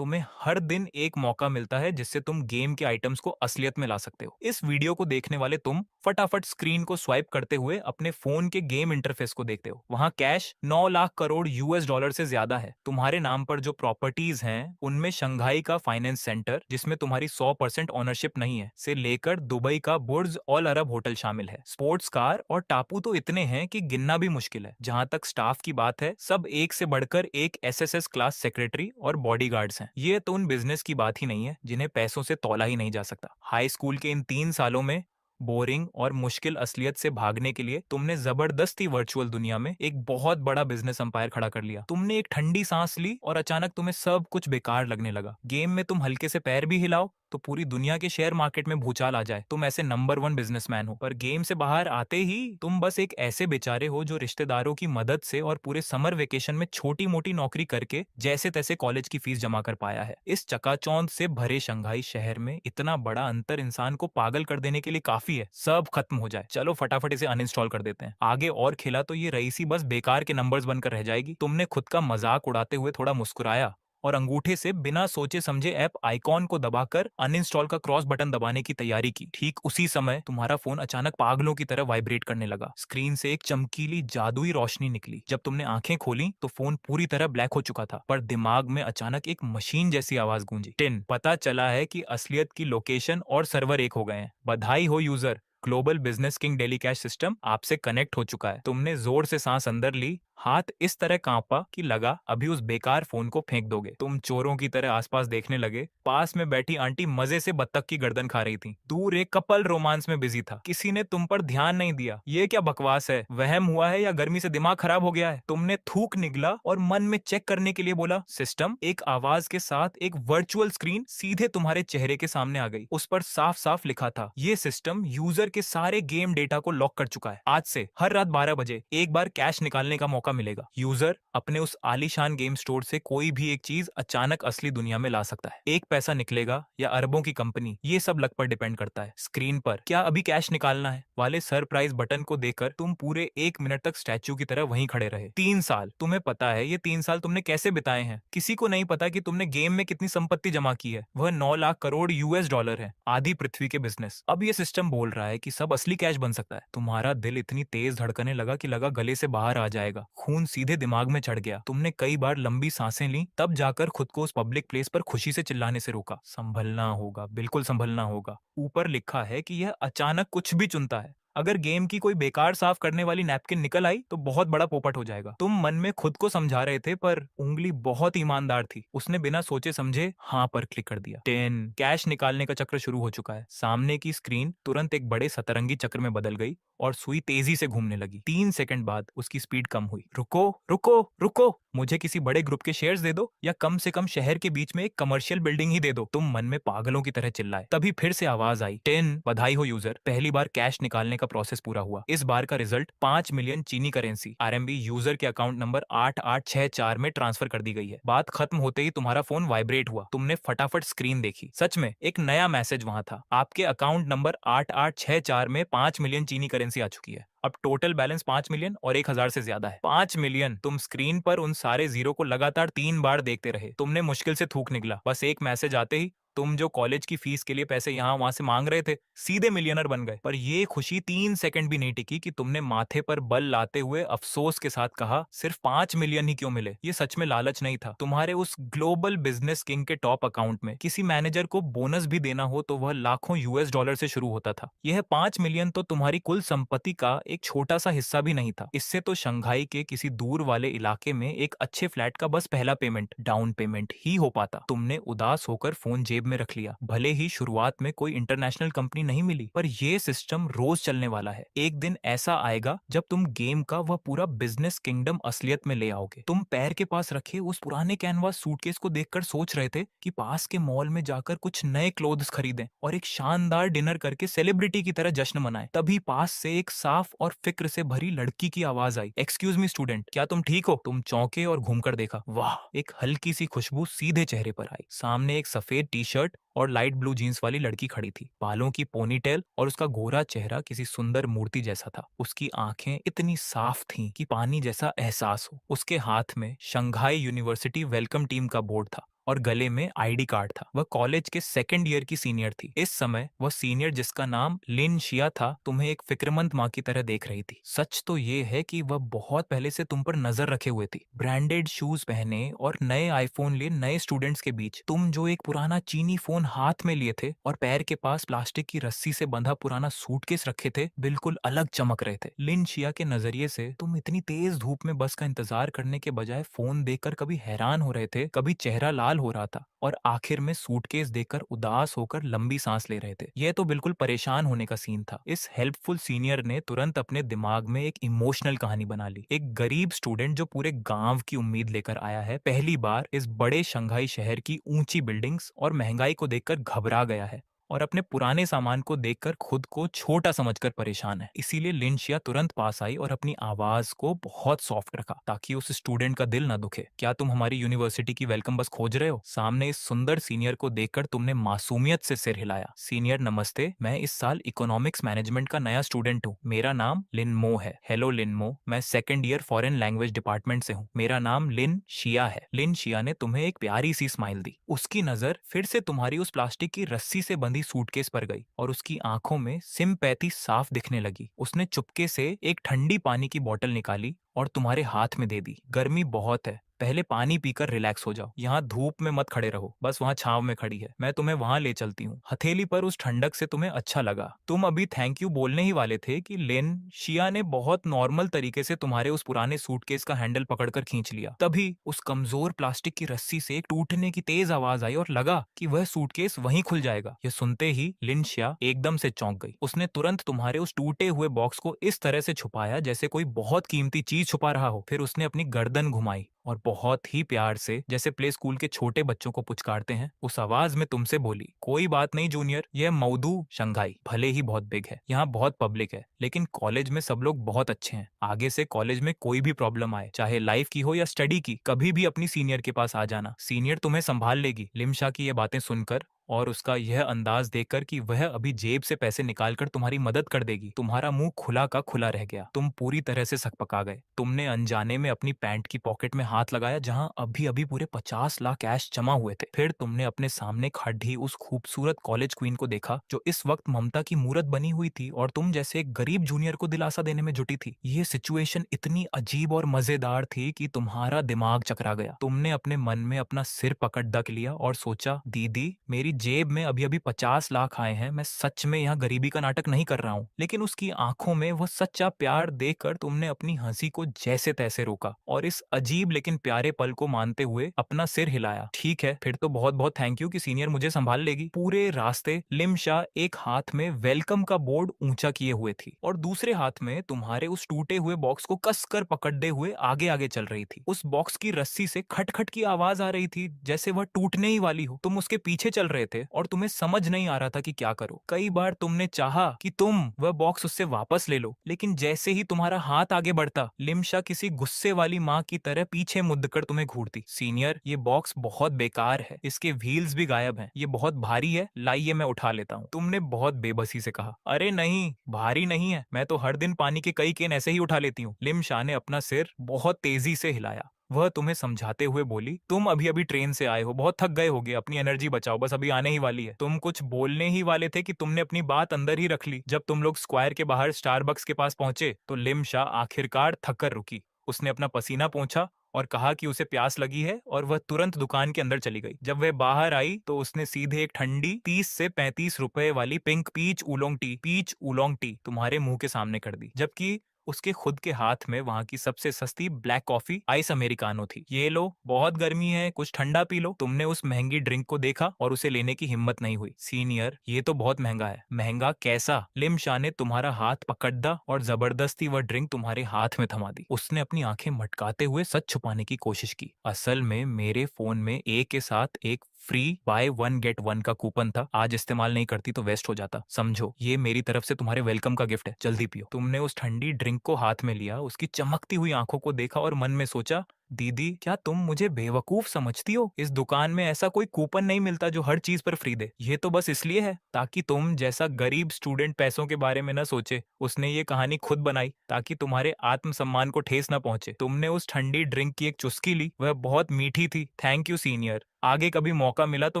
तुम्हें हर दिन एक मौका मिलता है जिससे तुम गेम के आइटम्स को असलियत में ला सकते हो। इस वीडियो को देखने वाले तुम फटाफट स्क्रीन को स्वाइप करते हुए अपने फोन के गेम इंटरफेस को देखते हो। वहां cash 9 lakh crore US dollar से ज्यादा है। तुम्हारे नाम पर जो प्रॉपर्टीज हैं उनमें शंघाई का फाइनेंस सेंटर, जिसमें तुम्हारी 100% ओनरशिप नहीं है, से लेकर दुबई का बुर्ज अल अरब होटल शामिल है। स्पोर्ट्स कार और टापू तो इतने हैं कि गिनना भी मुश्किल है। जहां तक स्टाफ की बात है, सब एक से बढ़कर एक एसएसएस क्लास सेक्रेटरी और बॉडीगार्ड्स हैं। ये तो उन बिजनेस की बात ही नहीं है जिन्हें पैसों से तौला ही नहीं जा सकता। हाई स्कूल के इन 3 सालों में बोरिंग और मुश्किल असलियत से भागने के लिए तुमने जबरदस्ती वर्चुअल दुनिया में एक बहुत बड़ा बिजनेस अंपायर खड़ा कर लिया। तुमने एक ठंडी सांस ली और अचानक तुम्हें सब कुछ बेकार लगने लगा। गेम में तुम हल्के से पैर भी हिलाओ तो पूरी दुनिया के शेयर मार्केट में भूचाल आ जाए। तुम ऐसे नंबर 1 बिजनेसमैन हो, पर गेम से बाहर आते ही तुम बस एक ऐसे बेचारे हो जो रिश्तेदारों की मदद से और पूरे समर वेकेशन में छोटी मोटी नौकरी करके जैसे तैसे कॉलेज की फीस जमा कर पाया है। इस चकाचौंध से भरे शंघाई शहर में इतना बड़ा अंतर इंसान को पागल कर देने के लिए काफी है। सब खत्म हो जाए, चलो फटाफट इसे अनइंस्टॉल कर देते हैं। आगे और खेला तो ये रईसी बस बेकार के नंबर्स बनकर रह जाएगी। तुमने खुद का मजाक उड़ाते हुए थोड़ा मुस्कुराया और अंगूठे से बिना सोचे समझे ऐप आइकॉन को दबाकर अनइंस्टॉल का क्रॉस बटन दबाने की तैयारी की। ठीक उसी समय तुम्हारा फोन अचानक पागलों की तरह वाइब्रेट करने लगा। स्क्रीन से एक चमकीली जादुई रोशनी निकली। जब तुमने आंखें खोली तो फोन पूरी तरह ब्लैक हो चुका था, पर दिमाग में अचानक एक मशीन जैसी आवाज गूंजी। टिन, पता चला है कि असलियत की लोकेशन और सर्वर एक हो गए हैं। बधाई हो user, global business king daily cash system आपसे कनेक्ट हो चुका है। तुमने जोर से सांस अंदर ली, हाथ इस तरह कांपा कि लगा अभी उस बेकार फोन को फेंक दोगे। तुम चोरों की तरह आसपास देखने लगे। पास में बैठी आंटी मजे से बत्तख की गर्दन खा रही थी। दूर एक कपल रोमांस में बिजी था। किसी ने तुम पर ध्यान नहीं दिया। ये क्या बकवास है? वहम हुआ है या गर्मी से दिमाग खराब हो गया है? तुमने थूक निगला और मन में चेक करने के लिए बोला सिस्टम। एक आवाज के साथ एक वर्चुअल स्क्रीन सीधे तुम्हारे चेहरे के सामने आ गई। उस पर साफ साफ लिखा था, ये सिस्टम यूजर के सारे गेम डेटा को लॉक कर चुका है। आज से हर रात 12 बजे एक बार कैश निकालने का मौका मिलेगा। यूजर अपने उस आलीशान गेम स्टोर से कोई भी एक चीज अचानक असली दुनिया में ला सकता है। एक पैसा निकलेगा या अरबों की कंपनी, ये सब लक पर डिपेंड करता है। स्क्रीन पर क्या अभी कैश निकालना है वाले सरप्राइज बटन को देखकर तुम पूरे 1 मिनट तक स्टैच्यू की तरह वहीं खड़े रहे। 3 साल, तुम्हें पता है ये 3 साल तुमने कैसे बिताए हैं? किसी को नहीं पता कि तुमने गेम में कितनी संपत्ति जमा की है। वह 9 लाख करोड़ यूएस डॉलर है, आधी पृथ्वी के बिजनेस। अब ये सिस्टम बोल रहा है कि सब असली कैश बन सकता है। तुम्हारा दिल इतनी तेज धड़कने लगा कि लगा गले से बाहर आ जाएगा। खून सीधे दिमाग में चढ़ गया। तुमने कई बार लंबी सांसें ली, तब जाकर खुद को उस पब्लिक प्लेस पर खुशी से चिल्लाने से रोका। संभलना होगा, बिल्कुल संभलना होगा। ऊपर लिखा है कि यह अचानक कुछ भी चुनता है। अगर गेम की कोई बेकार साफ करने वाली नैपकिन निकल आई तो बहुत बड़ा पोपट हो जाएगा। तुम मन में खुद को समझा रहे थे, पर उंगली बहुत ईमानदार थी। उसने बिना सोचे समझे हाँ पर क्लिक कर दिया। 10 कैश निकालने का चक्र शुरू हो चुका है। सामने की स्क्रीन तुरंत एक बड़े सतरंगी चक्र में बदल गई और सुई तेजी से घूमने लगी। 3 सेकंड बाद उसकी स्पीड कम हुई। रुको रुको रुको, मुझे किसी बड़े ग्रुप के शेयर्स दे दो, या कम से कम शहर के बीच में एक कमर्शियल बिल्डिंग ही दे दो। तुम मन में पागलों की तरह चिल्लाए। तभी फिर से आवाज आई, 10 बधाई हो यूजर, पहली बार कैश निकालने का प्रोसेस पूरा हुआ। इस बार का रिजल्ट 5 मिलियन चीनी करेंसी आरएमबी यूजर के अकाउंट नंबर 8864 में ट्रांसफर कर दी गई है। बात खत्म होते ही तुम्हारा फोन वाइब्रेट हुआ। तुमने फटाफट स्क्रीन देखी। सच में एक नया मैसेज वहां था, आपके अकाउंट नंबर 8864 में 5 मिलियन चीनी करेंसी आ चुकी है। अब टोटल बैलेंस 5 मिलियन और 1000 से ज्यादा है। 5 मिलियन। तुम स्क्रीन पर उन सारे जीरो को लगातार 3 बार देखते रहे। तुमने मुश्किल से थूक निकला। बस एक मैसेज आते ही तुम जो कॉलेज की फीस के लिए पैसे यहाँ वहां से मांग रहे थे, सीधे मिलियनर बन गए। पर ये खुशी 3 सेकंड भी नहीं टिकी कि तुमने माथे पर बल लाते हुए अफसोस के साथ कहा, सिर्फ 5 मिलियन ही क्यों मिले? ये सच में लालच नहीं था। तुम्हारे उस ग्लोबल बिजनेस किंग के टॉप अकाउंट में किसी मैनेजर को बोनस भी देना हो तो वह लाखों यूएस डॉलर से शुरू होता था। यह 5 मिलियन तो तुम्हारी कुल संपत्ति का एक छोटा सा हिस्सा भी नहीं था। इससे तो शंघाई के किसी दूर वाले इलाके में एक अच्छे फ्लैट का बस पहला पेमेंट, डाउन पेमेंट ही हो पाता। तुमने उदास होकर फोन जेब में रख लिया। भले ही शुरुआत में कोई इंटरनेशनल कंपनी नहीं मिली, पर यह सिस्टम रोज चलने वाला है। एक दिन ऐसा आएगा जब तुम गेम का वह पूरा बिजनेस किंगडम असलियत में ले आओगे। तुम पैर के पास रखे उस पुराने कैनवास सूटकेस को देखकर सोच रहे थे कि पास के मॉल में जाकर कुछ नए क्लोथ्स खरीदें और एक शानदार डिनर करके सेलिब्रिटी की तरह जश्न मनाएं। तभी पास से एक साफ और फिक्र से भरी लड़की की आवाज आई, एक्सक्यूज मी स्टूडेंट, क्या तुम ठीक हो? तुम चौंके और घूमकर देखा। वाह, एक हल्की सी खुशबू सीधे चेहरे पर आई। सामने एक सफेद टी शर्ट और लाइट ब्लू जीन्स वाली लड़की खड़ी थी। बालों की पोनीटेल और उसका गोरा चेहरा किसी सुंदर मूर्ति जैसा था। उसकी आंखें इतनी साफ थीं कि पानी जैसा एहसास हो। उसके हाथ में शंघाई यूनिवर्सिटी वेलकम टीम का बोर्ड था और गले में आईडी कार्ड था। वह कॉलेज के सेकंड ईयर की सीनियर थी। इस समय वह सीनियर, जिसका नाम लिन शिया था, तुम्हें एक फिक्रमंद माँ की तरह देख रही थी। सच तो ये है कि वह बहुत पहले से तुम पर नजर रखे हुए थी। ब्रांडेड शूज पहने और नए आईफोन लिए नए स्टूडेंट्स के बीच तुम जो एक पुराना चीनी फोन हाथ में लिए थे और पैर के पास प्लास्टिक की रस्सी से बंधा पुराना सूटकेस रखे थे, बिल्कुल अलग चमक रहे थे। लिन शिया के नजरिए से तुम इतनी तेज धूप में बस का इंतजार करने के बजाय फोन देखकर कभी हैरान हो रहे थे, कभी चेहरा लाल हो रहा था और आखिर में सूटकेस देखकर उदास होकर लंबी सांस ले रहे थे। यह तो बिल्कुल परेशान होने का सीन था। इस हेल्पफुल सीनियर ने तुरंत अपने दिमाग में एक इमोशनल कहानी बना ली। एक गरीब स्टूडेंट जो पूरे गांव की उम्मीद लेकर आया है, पहली बार इस बड़े शंघाई शहर की ऊंची बिल्डिंग्स और महंगाई को देखकर घबरा गया है और अपने पुराने सामान को देखकर खुद को छोटा समझकर परेशान है। इसीलिए लिंशिया तुरंत पास आई और अपनी आवाज को बहुत सॉफ्ट रखा ताकि उस स्टूडेंट का दिल न दुखे। क्या तुम हमारी यूनिवर्सिटी की वेलकम बस खोज रहे हो? सामने इस सुंदर सीनियर को देखकर तुमने मासूमियत से सिर हिलाया। सीनियर नमस्ते, मैं इस साल इकोनॉमिक्स मैनेजमेंट का नया स्टूडेंट हूँ। मेरा नाम लिनमो है। हेलो लिनमो, मैं second year foreign language department से हूँ। मेरा नाम लिन शिया है। लिन शिया ने तुम्हें एक प्यारी सी स्माइल दी। उसकी नजर फिर से तुम्हारी उस प्लास्टिक की रस्सी से बंधी सूटकेस पर गई और उसकी आंखों में सिंपैथी साफ दिखने लगी। उसने चुपके से एक ठंडी पानी की बोतल निकाली और तुम्हारे हाथ में दे दी। गर्मी बहुत है, पहले पानी पीकर रिलैक्स हो जाओ। यहाँ धूप में मत खड़े रहो, बस वहाँ छांव में खड़ी है, मैं तुम्हें वहाँ ले चलती हूँ। हथेली पर उस ठंडक से तुम्हें अच्छा लगा। तुम अभी थैंक यू बोलने ही वाले थे कि लिन शिया ने बहुत नॉर्मल तरीके से तुम्हारे उस पुराने सूटकेस का हैंडल पकड़कर खींच लिया। तभी उस कमजोर प्लास्टिक की रस्सी से एक टूटने की तेज आवाज आई और लगा कि वह सूटकेस वहीं खुल जाएगा। यह सुनते ही लिन शिया एकदम से चौंक गई। उसने तुरंत तुम्हारे उस टूटे हुए बॉक्स को इस तरह से छुपाया जैसे कोई बहुत कीमती चीज छुपा रहा हो। फिर उसने अपनी गर्दन घुमाई और बहुत ही प्यार से, जैसे प्ले स्कूल के छोटे बच्चों को पुचकारते हैं, उस आवाज में तुमसे बोली, कोई बात नहीं जूनियर, यह मौदू शंघाई भले ही बहुत बिग है, यहाँ बहुत पब्लिक है, लेकिन कॉलेज में सब लोग बहुत अच्छे हैं। आगे से कॉलेज में कोई भी प्रॉब्लम आए, चाहे लाइफ की हो या स्टडी की, कभी भी अपनी सीनियर के पास आ जाना, सीनियर तुम्हें संभाल लेगी। लिमशा की ये बातें सुनकर और उसका यह अंदाज देखकर कि वह अभी जेब से पैसे निकालकर तुम्हारी मदद कर देगी, तुम्हारा मुंह खुला का खुला रह गया। तुम पूरी तरह से सकपका गए। तुमने अनजाने में अपनी पैंट की पॉकेट में हाथ लगाया जहां अभी अभी पूरे 50 लाख कैश जमा हुए थे। फिर तुमने अपने सामने खड़ी उस खूबसूरत कॉलेज क्वीन को देखा जो इस वक्त ममता की मूरत बनी हुई थी और तुम जैसे एक गरीब जूनियर को दिलासा देने में जुटी थी। ये सिचुएशन इतनी अजीब और मजेदार थी कि तुम्हारा दिमाग चकरा गया। तुमने अपने मन में अपना सिर पकड़ ढक लिया और सोचा, दीदी मेरी जेब में अभी अभी 50 लाख आए हैं, मैं सच में यहाँ गरीबी का नाटक नहीं कर रहा हूँ। लेकिन उसकी आंखों में वह सच्चा प्यार देखकर तुमने अपनी हंसी को जैसे तैसे रोका और इस अजीब लेकिन प्यारे पल को मानते हुए अपना सिर हिलाया। ठीक है, फिर तो बहुत बहुत थैंक यू कि सीनियर मुझे संभाल लेगी। पूरे रास्ते लिमशा एक हाथ में वेलकम का बोर्ड ऊंचा किए हुए थी और दूसरे हाथ में तुम्हारे उस टूटे हुए बॉक्स को कसकर पकड़े हुए आगे आगे चल रही थी। उस बॉक्स की रस्सी से खटखट की आवाज आ रही थी जैसे वह टूटने ही वाली हो। तुम उसके पीछे चल रहे थे और तुम्हें समझ नहीं आ रहा था कि क्या करो। कई बार तुमने चाहा कि तुम वह बॉक्स उससे वापस ले लो, लेकिन जैसे ही तुम्हारा हाथ आगे बढ़ता, लिमशा किसी गुस्से वाली माँ की तरह पीछे मुड़कर तुम्हें घूरती। सीनियर, ये बॉक्स बहुत बेकार है, इसके व्हील्स भी गायब हैं, ये बहुत भारी है, लाइए मैं उठा लेता हूँ। तुमने बहुत बेबसी से कहा, अरे नहीं, भारी नहीं है, मैं तो हर दिन पानी के कई केन ऐसे ही उठा लेती हूँ। लिमशा ने अपना सिर बहुत तेजी से हिलाया। वह तुम्हें समझाते हुए बोली, तुम अभी अभी ट्रेन से आए हो, बहुत थक गए होगे, अपनी एनर्जी बचाओ, बस अभी आने ही वाली है। तुम कुछ बोलने ही वाले थे कि तुमने अपनी बात अंदर ही रख ली। जब तुम लोग स्क्वायर के बाहर स्टारबक्स के पास पहुंचे तो लिमशा आखिरकार थककर रुकी। उसने अपना पसीना पोंछा और कहा कि उसे प्यास लगी है और वह तुरंत दुकान के अंदर चली गई। जब वह बाहर आई तो उसने सीधे एक ठंडी 30 से 35 रुपए वाली पिंक पीच उलोंग टी तुम्हारे मुंह के सामने कर दी, जबकि उसके खुद के हाथ में वहां की सबसे सस्ती ब्लैक कॉफी आइस अमेरिकानो थी। ये लो, बहुत गर्मी है, कुछ ठंडा पी लो। तुमने उस महंगी ड्रिंक को देखा और उसे लेने की हिम्मत नहीं हुई। सीनियर, ये तो बहुत महंगा है। महंगा कैसा? लिमशा ने तुम्हारा हाथ पकड़ा और जबरदस्ती वह ड्रिंक तुम्हारे हाथ में थमा दी। उसने अपनी आंखें मटकाते हुए सच छुपाने की कोशिश की। असल में मेरे फोन में एक के साथ एक free by one get one का कूपन था, आज इस्तेमाल नहीं करती तो वेस्ट हो जाता। समझो, ये मेरी तरफ से तुम्हारे वेलकम का गिफ्ट है, जल्दी पियो। तुमने उस ठंडी ड्रिंक को हाथ में लिया, उसकी चमकती हुई आंखों को देखा और मन में सोचा, दीदी क्या तुम मुझे बेवकूफ समझती हो? इस दुकान में ऐसा कोई कूपन नहीं मिलता जो हर चीज पर फ्री दे। ये तो बस इसलिए है ताकि तुम जैसा गरीब स्टूडेंट पैसों के बारे में न सोचे। उसने ये कहानी खुद बनाई ताकि तुम्हारे आत्मसम्मान को ठेस न पहुंचे। तुमने उस ठंडी ड्रिंक की एक चुस्की ली, वह बहुत मीठी थी। Thank you senior. आगे कभी मौका मिला तो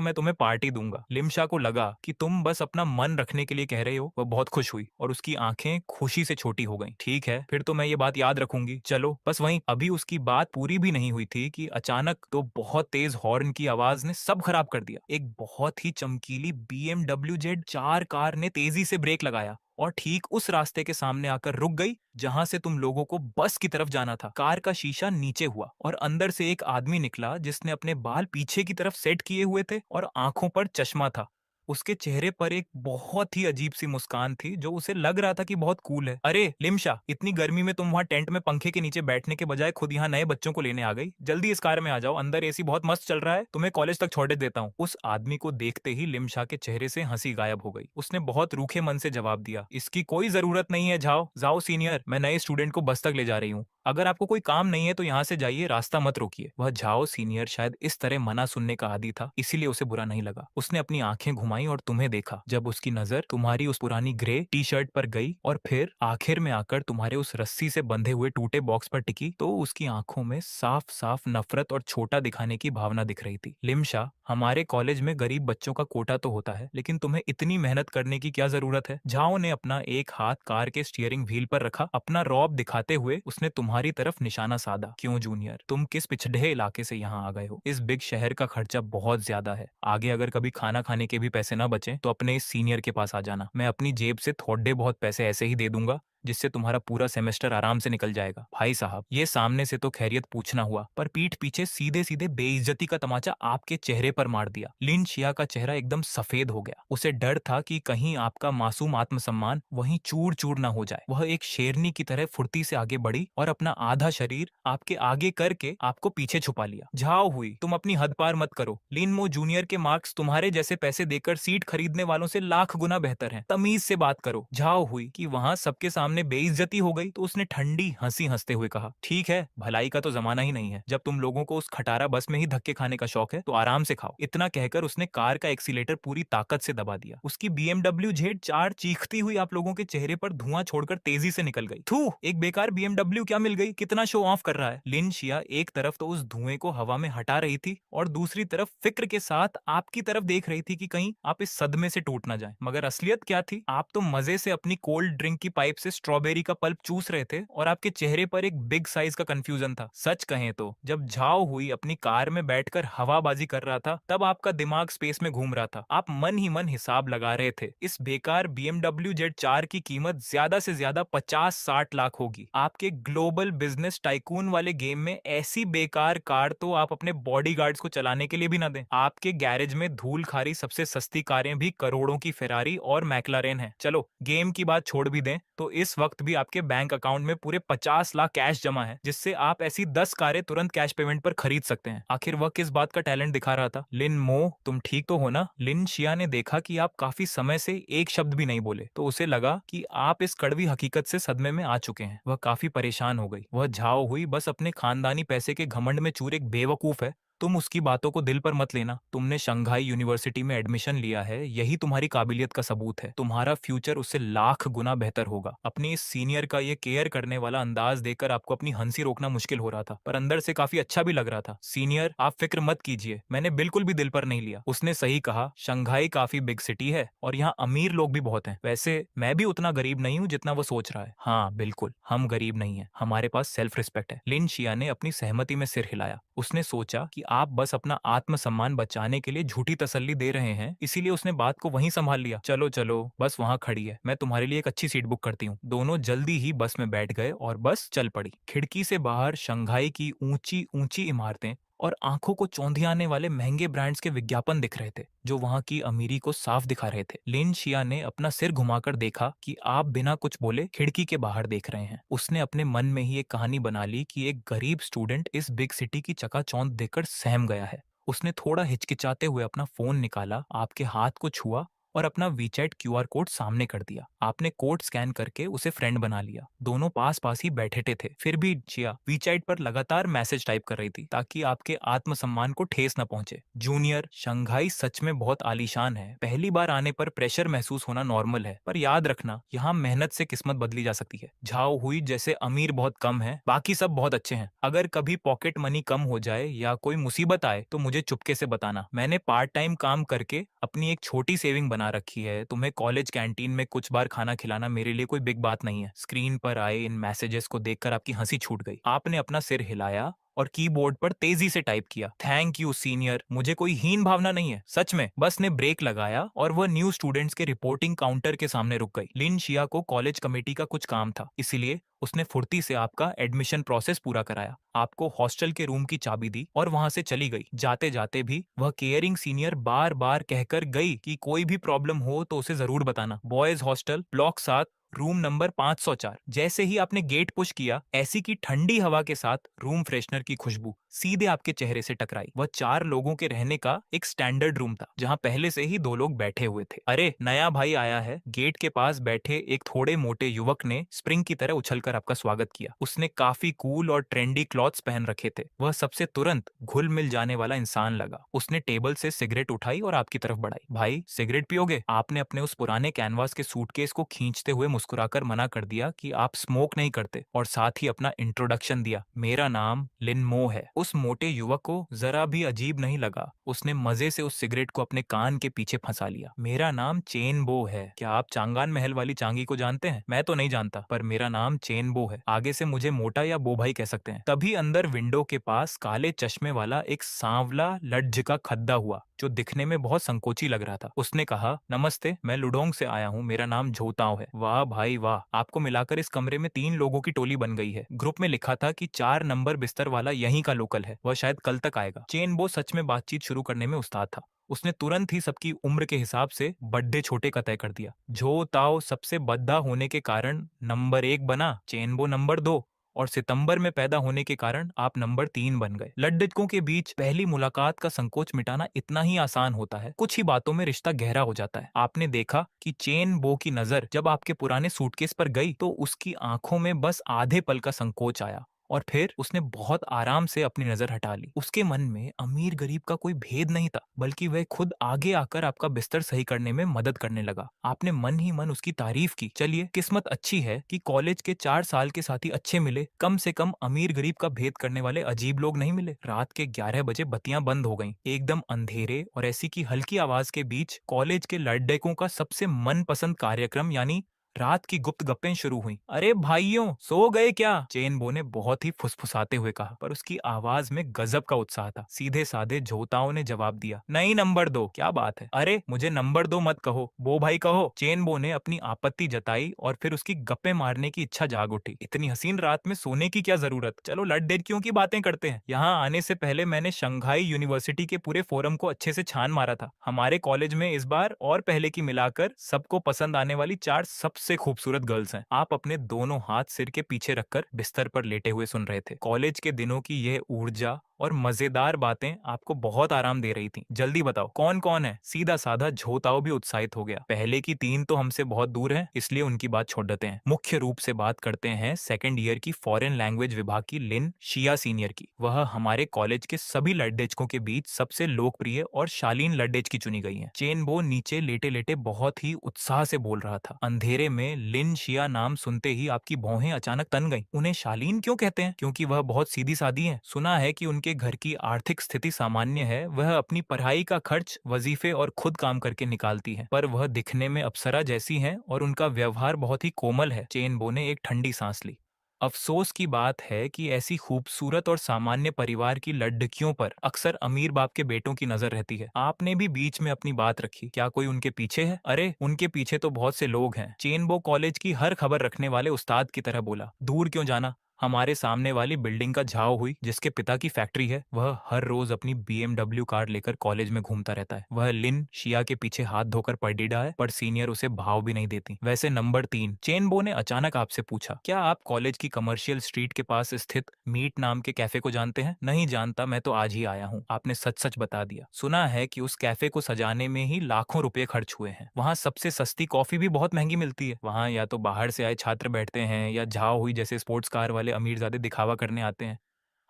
मैं तुम्हें पार्टी दूंगा। लिमशा को लगा कि तुम बस अपना मन रखने के लिए कह रहे हो। वह बहुत खुश हुई और उसकी आंखें खुशी से छोटी हो गईं। ठीक है, फिर तो मैं ये बात याद रखूंगी, चलो। बस वहीं अभी उसकी बात पूरी भी नहीं हुई थी कि अचानक तो बहुत तेज हॉर्न की आवाज ने सब खराब कर दिया। एक बहुत ही चमकीली BMW Z4 कार ने तेजी से ब्रेक लगाया और ठीक उस रास्ते के सामने आकर रुक गई जहां से तुम लोगों को बस की तरफ जाना था। कार का शीशा नीचे हुआ और अंदर से एक आदमी निकला जिसने अपने बाल पीछे की तरफ सेट किए हुए थे और आंखों पर चश्मा था। उसके चेहरे पर एक बहुत ही अजीब सी मुस्कान थी जो उसे लग रहा था कि बहुत कूल है। अरे लिमशा, इतनी गर्मी में तुम वहां टेंट में पंखे के नीचे बैठने के बजाय खुद यहाँ नए बच्चों को लेने आ गई। जल्दी इस कार में आ जाओ, अंदर एसी बहुत मस्त चल रहा है, तुम्हें कॉलेज तक छोड़ देता हूँ। उस आदमी को देखते ही लिमशा के चेहरे से हंसी गायब हो गई। उसने बहुत रूखे मन से जवाब दिया, इसकी कोई जरूरत नहीं है, जाओ जाओ सीनियर, मैं नए स्टूडेंट को बस तक ले जा रही हूँ। अगर आपको कोई काम नहीं है तो यहाँ से जाइए, रास्ता मत रोकिए। वह जाओ सीनियर शायद इस तरह मना सुनने का आदी था, इसीलिए उसे बुरा नहीं लगा। उसने अपनी आंखें घुमाई और तुम्हें देखा। जब उसकी नजर तुम्हारी उस पुरानी ग्रे टी शर्ट पर गई और फिर आखिर में आकर तुम्हारे उस रस्सी से बंधे हुए टूटे बॉक्स पर टिकी, तो उसकी आंखों में साफ साफ नफरत और छोटा दिखाने की भावना दिख रही थी। लिमशा, हमारे कॉलेज में गरीब बच्चों का कोटा तो होता है, लेकिन तुम्हें इतनी मेहनत करने की क्या जरूरत है? झाओ ने अपना एक हाथ कार के स्टीयरिंग व्हील पर रखा। अपना रौब दिखाते हुए उसने तुम्हारी तरफ निशाना साधा। क्यों जूनियर, तुम किस पिछड़े इलाके से यहाँ आ गए हो? इस बिग शहर का खर्चा बहुत ज्यादा है। आगे अगर कभी खाना खाने के भी पैसे ना बचे तो अपने इस सीनियर के पास आ जाना। मैं अपनी जेब से थोड़े बहुत पैसे ऐसे ही दे दूंगा जिससे तुम्हारा पूरा सेमेस्टर आराम से निकल जाएगा। भाई साहब, ये सामने से तो खैरियत पूछना हुआ, पर पीठ पीछे सीधे सीधे बेइज्जती का तमाचा आपके चेहरे पर मार दिया। लिन शिया का चेहरा एकदम सफेद हो गया। उसे डर था कि कहीं आपका मासूम आत्मसम्मान वहीं चूर चूर ना हो जाए। वह एक शेरनी की तरह फुर्ती से आगे बढ़ी और अपना आधा शरीर आपके आगे करके आपको पीछे छुपा लिया। झाओ हुई, तुम अपनी हद पार मत करो। लिन मो जूनियर के मार्क्स तुम्हारे जैसे पैसे देकर सीट खरीदने वालों से लाख गुना बेहतर हैं। तमीज से बात करो। झाओ हुई कि वहां सबके सामने बेइज्जती हो गई तो उसने ठंडी हंसी हंसते हुए कहा, ठीक है, भलाई का तो जमाना ही नहीं है। जब तुम लोगों को उस खटारा बस में ही धक्के खाने का शौक है तो आराम से खाओ। इतना कहकर उसने कार का एक्सीलेटर पूरी ताकत से दबा दिया। उसकी BMW Z4 चीखती हुई आप लोगों के चेहरे पर धुआं छोड़कर तेजी से निकल गई। थू, एक बेकार BMW क्या मिल गई, कितना शो ऑफ कर रहा है। लिन शिया एक तरफ तो उस धुएं को हवा में हटा रही थी और दूसरी तरफ फिक्र के साथ आपकी तरफ देख रही थी कि कहीं आप इस सदमे से टूट ना जाए। मगर असलियत क्या थी? आप तो मजे से अपनी कोल्ड ड्रिंक की पाइप से स्ट्रॉबेरी का पल्प चूस रहे थे और आपके चेहरे पर एक बिग साइज का कंफ्यूजन था। सच कहें तो जब झाओ हुई अपनी कार में बैठकर हवाबाजी कर रहा था तब आपका दिमाग स्पेस में घूम रहा था। आप मन ही मन हिसाब लगा रहे थे, इस बेकार BMW Z4 की कीमत ज्यादा से ज्यादा 50-60 लाख होगी। आपके ग्लोबल बिजनेस टाइकून वाले गेम में ऐसी बेकार कार तो आप अपने बॉडीगार्ड्स को चलाने के लिए भी ना दें। आपके गैरेज में धूल खारी सबसे सस्ती कारें भी करोड़ों की फेरारी और मैक्लारेन है। चलो गेम की बात छोड़ भी दें तो इस वक्त भी आपके बैंक अकाउंट में पूरे 50 लाख कैश जमा है, जिससे आप ऐसी 10 कारें तुरंत कैश पेमेंट पर खरीद सकते हैं। आखिर वह किस बात का टैलेंट दिखा रहा था? लिन मो, तुम ठीक तो हो ना? लिन शिया ने देखा कि आप काफी समय से एक शब्द भी नहीं बोले, तो उसे लगा कि आप इस कड़वी हकीकत से सदमे में आ चुके हैं। वह काफी परेशान हो गई। वह झाओ हुई बस अपने खानदानी पैसे के घमंड में चूर एक बेवकूफ है। तुम उसकी बातों को दिल पर मत लेना। तुमने शंघाई यूनिवर्सिटी में एडमिशन लिया है, यही तुम्हारी काबिलियत का सबूत है। तुम्हारा फ्यूचर उससे लाख गुना बेहतर होगा। अपनी इस सीनियर का ये केयर करने वाला अंदाज देखकर आपको अपनी हंसी रोकना मुश्किल हो रहा था, पर अंदर से काफी अच्छा भी लग रहा था। सीनियर, आप फिक्र मत कीजिए, मैंने बिल्कुल भी दिल पर नहीं लिया। उसने सही कहा, शंघाई काफी बिग सिटी है और यहाँ अमीर लोग भी बहुत हैं। वैसे मैं भी उतना गरीब नहीं हूँ जितना वो सोच रहा है। हाँ बिल्कुल, हम गरीब नहीं है, हमारे पास सेल्फ रिस्पेक्ट है। लिन शिया ने अपनी सहमति में सिर हिलाया। उसने सोचा कि आप बस अपना आत्मसम्मान बचाने के लिए झूठी तसल्ली दे रहे हैं, इसीलिए उसने बात को वहीं संभाल लिया। चलो चलो, बस वहां खड़ी है, मैं तुम्हारे लिए एक अच्छी सीट बुक करती हूँ। दोनों जल्दी ही बस में बैठ गए और बस चल पड़ी। खिड़की से बाहर शंघाई की ऊंची ऊंची इमारतें और आंखों को चौंधियाने वाले महंगे ब्रांड्स के विज्ञापन दिख रहे थे जो वहां की अमीरी को साफ दिखा रहे थे। लिन शिया ने अपना सिर घुमाकर देखा कि आप बिना कुछ बोले खिड़की के बाहर देख रहे हैं। उसने अपने मन में ही एक कहानी बना ली कि एक गरीब स्टूडेंट इस बिग सिटी की चकाचौंध देखकर सहम गया है। उसने थोड़ा हिचकिचाते हुए अपना फोन निकाला, आपके हाथ को छुआ और अपना वीचैट क्यूआर कोड सामने कर दिया। आपने कोड स्कैन करके उसे फ्रेंड बना लिया। दोनों पास पास ही बैठे थे, फिर भी जिया वीचैट पर लगातार मैसेज टाइप कर रही थी ताकि आपके आत्मसम्मान को ठेस न पहुंचे। जूनियर, शंघाई सच में बहुत आलीशान है। पहली बार आने पर प्रेशर महसूस होना नॉर्मल है, पर याद रखना यहाँ मेहनत से किस्मत बदली जा सकती है। झाओ हुई जैसे अमीर बहुत कम है, बाकी सब बहुत अच्छे हैं। अगर कभी पॉकेट मनी कम हो जाए या कोई मुसीबत आए तो मुझे चुपके से बताना। मैंने पार्ट टाइम काम करके अपनी एक छोटी सेविंग बना रखी है। तुम्हें कॉलेज कैंटीन में कुछ बार खाना खिलाना मेरे लिए कोई बिग बात नहीं है। स्क्रीन पर आए इन मैसेजेस को देखकर आपकी हंसी छूट गई। आपने अपना सिर हिलाया और कीबोर्ड पर तेजी से टाइप किया, थैंक यू सीनियर। मुझे कोई हीन भावना नहीं है, सच में। बस ने ब्रेक लगाया और वह न्यू स्टूडेंट्स के रिपोर्टिंग काउंटर के सामने रुक गई। लिन शिया को कॉलेज कमेटी का कुछ काम था, इसलिए उसने फुर्ती से आपका एडमिशन प्रोसेस पूरा कराया, आपको हॉस्टल के रूम की चाबी दी और वहां से चली गई। जाते जाते भी वह केयरिंग सीनियर बार बार कहकर गई कि कोई भी प्रॉब्लम हो तो उसे जरूर बताना। Boys hostel, block 7, room number 504। जैसे ही आपने गेट पुश किया, ऐसी की ठंडी हवा के साथ रूम फ्रेशनर की खुशबू सीधे आपके चेहरे से टकराई। वह 4 लोगों के रहने का एक स्टैंडर्ड रूम था, जहां पहले से ही 2 लोग बैठे हुए थे। अरे नया भाई आया है। गेट के पास बैठे एक थोड़े मोटे युवक ने स्प्रिंग की तरह उछलकर आपका स्वागत किया। उसने काफी कूल और ट्रेंडी क्लॉथ्स पहन रखे थे। वह सबसे तुरंत घुल मिल जाने वाला इंसान लगा। उसने टेबल से सिगरेट उठाई और आपकी तरफ बढ़ाई। भाई सिगरेट पियोगे? आपने अपने उस पुराने कैनवास के सूटकेस को खींचते हुए मुस्कुराकर मना कर दिया कि आप स्मोक नहीं करते, और साथ ही अपना इंट्रोडक्शन दिया, मेरा नाम लिन मो है। उस मोटे युवक को जरा भी अजीब नहीं लगा। उसने मजे से उस सिगरेट को अपने कान के पीछे फंसा लिया। मेरा नाम चेन बो है। क्या आप चांगान महल वाली चांगी को जानते हैं? मैं तो नहीं जानता, पर मेरा नाम चेन बो है। आगे से मुझे मोटा या बो भाई कह सकते हैं। तभी अंदर विंडो के पास काले चश्मे वाला एक सांवला लड्ज का खद्दा हुआ, जो दिखने में बहुत संकोची लग रहा था। उसने कहा, नमस्ते, मैं लुडोंग से आया हूँ, मेरा नाम झोताओ है। वाह भाई वाह, आपको मिलाकर इस कमरे में 3 लोगों की टोली बन गई है। ग्रुप में लिखा था कि 4 नंबर बिस्तर वाला यहीं का लोकल है, वह शायद कल तक आएगा। चेन बो सच में बातचीत शुरू करने में उस्ताद था। उसने तुरंत ही सबकी उम्र के हिसाब से बड्डे छोटे का तय कर दिया। झो ताओ सबसे बद्दा होने के कारण नंबर 1 बना, चेनबो नंबर 2, और सितंबर में पैदा होने के कारण आप नंबर 3 बन गए। लड्डकों के बीच पहली मुलाकात का संकोच मिटाना इतना ही आसान होता है। कुछ ही बातों में रिश्ता गहरा हो जाता है। आपने देखा कि चेन बो की नजर जब आपके पुराने सूटकेस पर गई तो उसकी आंखों में बस आधे पल का संकोच आया, और फिर उसने बहुत आराम से अपनी नजर हटा ली। उसके मन में अमीर गरीब का कोई भेद नहीं था, बल्कि वह खुद आगे आकर आपका बिस्तर सही करने में मदद करने लगा। आपने मन ही मन उसकी तारीफ की। चलिए, किस्मत अच्छी है कि कॉलेज के 4 साल के साथी अच्छे मिले। कम से कम अमीर गरीब का भेद करने वाले अजीब लोग नहीं मिले। रात के 11 बजे बत्तियां बंद हो गईं। एकदम अंधेरे और ऐसी की हल्की आवाज के बीच कॉलेज के लड़कों का सबसे मनपसंद कार्यक्रम यानी रात की गुप्त गप्पें शुरू हुई। अरे भाइयों, सो गए क्या? चेन बो ने बहुत ही फुसफुसाते हुए कहा, पर उसकी आवाज में गजब का उत्साह था। सीधे साधे झोताओं ने जवाब दिया, नहीं नंबर 2। क्या बात है? अरे मुझे नंबर 2 मत कहो, बो भाई कहो। चेन बो ने अपनी आपत्ति जताई और फिर उसकी गप्पे मारने की इच्छा जाग उठी। इतनी हसीन रात में सोने की क्या जरूरत? चलो लड़कियों की बातें करते हैं। यहाँ आने से पहले मैंने शंघाई यूनिवर्सिटी के पूरे फोरम को अच्छे से छान मारा था। हमारे कॉलेज में इस बार और पहले की मिलाकर सबको पसंद आने वाली 4 सबसे खूबसूरत गर्ल्स हैं। आप अपने दोनों हाथ सिर के पीछे रखकर बिस्तर पर लेटे हुए सुन रहे थे। कॉलेज के दिनों की यह ऊर्जा और मजेदार बातें आपको बहुत आराम दे रही थी। जल्दी बताओ कौन कौन है? सीधा साधा झोताओ भी उत्साहित हो गया। पहले की 3 तो हमसे बहुत दूर हैं, इसलिए उनकी बात छोड़ देते हैं। मुख्य रूप से बात करते हैं सेकंड ईयर की फॉरेन लैंग्वेज विभाग की लिन शिया सीनियर की। वह हमारे कॉलेज के सभी लड़डेचकों के बीच सबसे लोकप्रिय और शालीन लड़डेच की चुनी गई है। चेन बो नीचे लेटे लेटे बहुत ही उत्साह से बोल रहा था। अंधेरे में लिन शिया नाम सुनते ही आपकी भौहें अचानक तन गईं। उन्हें शालीन क्यों कहते हैं? क्योंकि वह बहुत सीधी सादी है। सुना है कि उनके घर की आर्थिक स्थिति सामान्य है। वह अपनी पढ़ाई का खर्च, वजीफे और खुद काम करके निकालती है, पर वह दिखने में अप्सरा जैसी हैं और उनका व्यवहार बहुत ही कोमल है। चेन बो ने एक ठंडी सांस ली। अफसोस की बात है कि ऐसी खूबसूरत और सामान्य परिवार की लड़कियों पर अक्सर अमीर बाप के बेटों की नजर रहती है। आपने भी बीच में अपनी बात रखी, क्या कोई उनके पीछे है? अरे उनके पीछे तो बहुत से लोग हैं। चेनबो कॉलेज की हर खबर रखने वाले उस्ताद की तरह बोला, दूर क्यों जाना, हमारे सामने वाली बिल्डिंग का झाव हुई जिसके पिता की फैक्ट्री है, वह हर रोज अपनी BMW कार लेकर कॉलेज में घूमता रहता है। वह लिन शिया के पीछे हाथ धोकर पढ़ है, पर सीनियर उसे भाव भी नहीं देती। वैसे नंबर 3, चेनबो ने अचानक आपसे पूछा, क्या आप कॉलेज की कमर्शियल स्ट्रीट के पास स्थित मीट नाम के कैफे को जानते हैं? नहीं जानता, मैं तो आज ही आया हूँ। आपने सच सच बता दिया। सुना है कि उस कैफे को सजाने में ही लाखों रुपए खर्च हुए हैं। वहाँ सबसे सस्ती कॉफी भी बहुत महंगी मिलती है। वहाँ या तो बाहर से आए छात्र बैठते हैं या झाव हुई जैसे स्पोर्ट्स कार वाले अमीरजादे दिखावा करने आते हैं।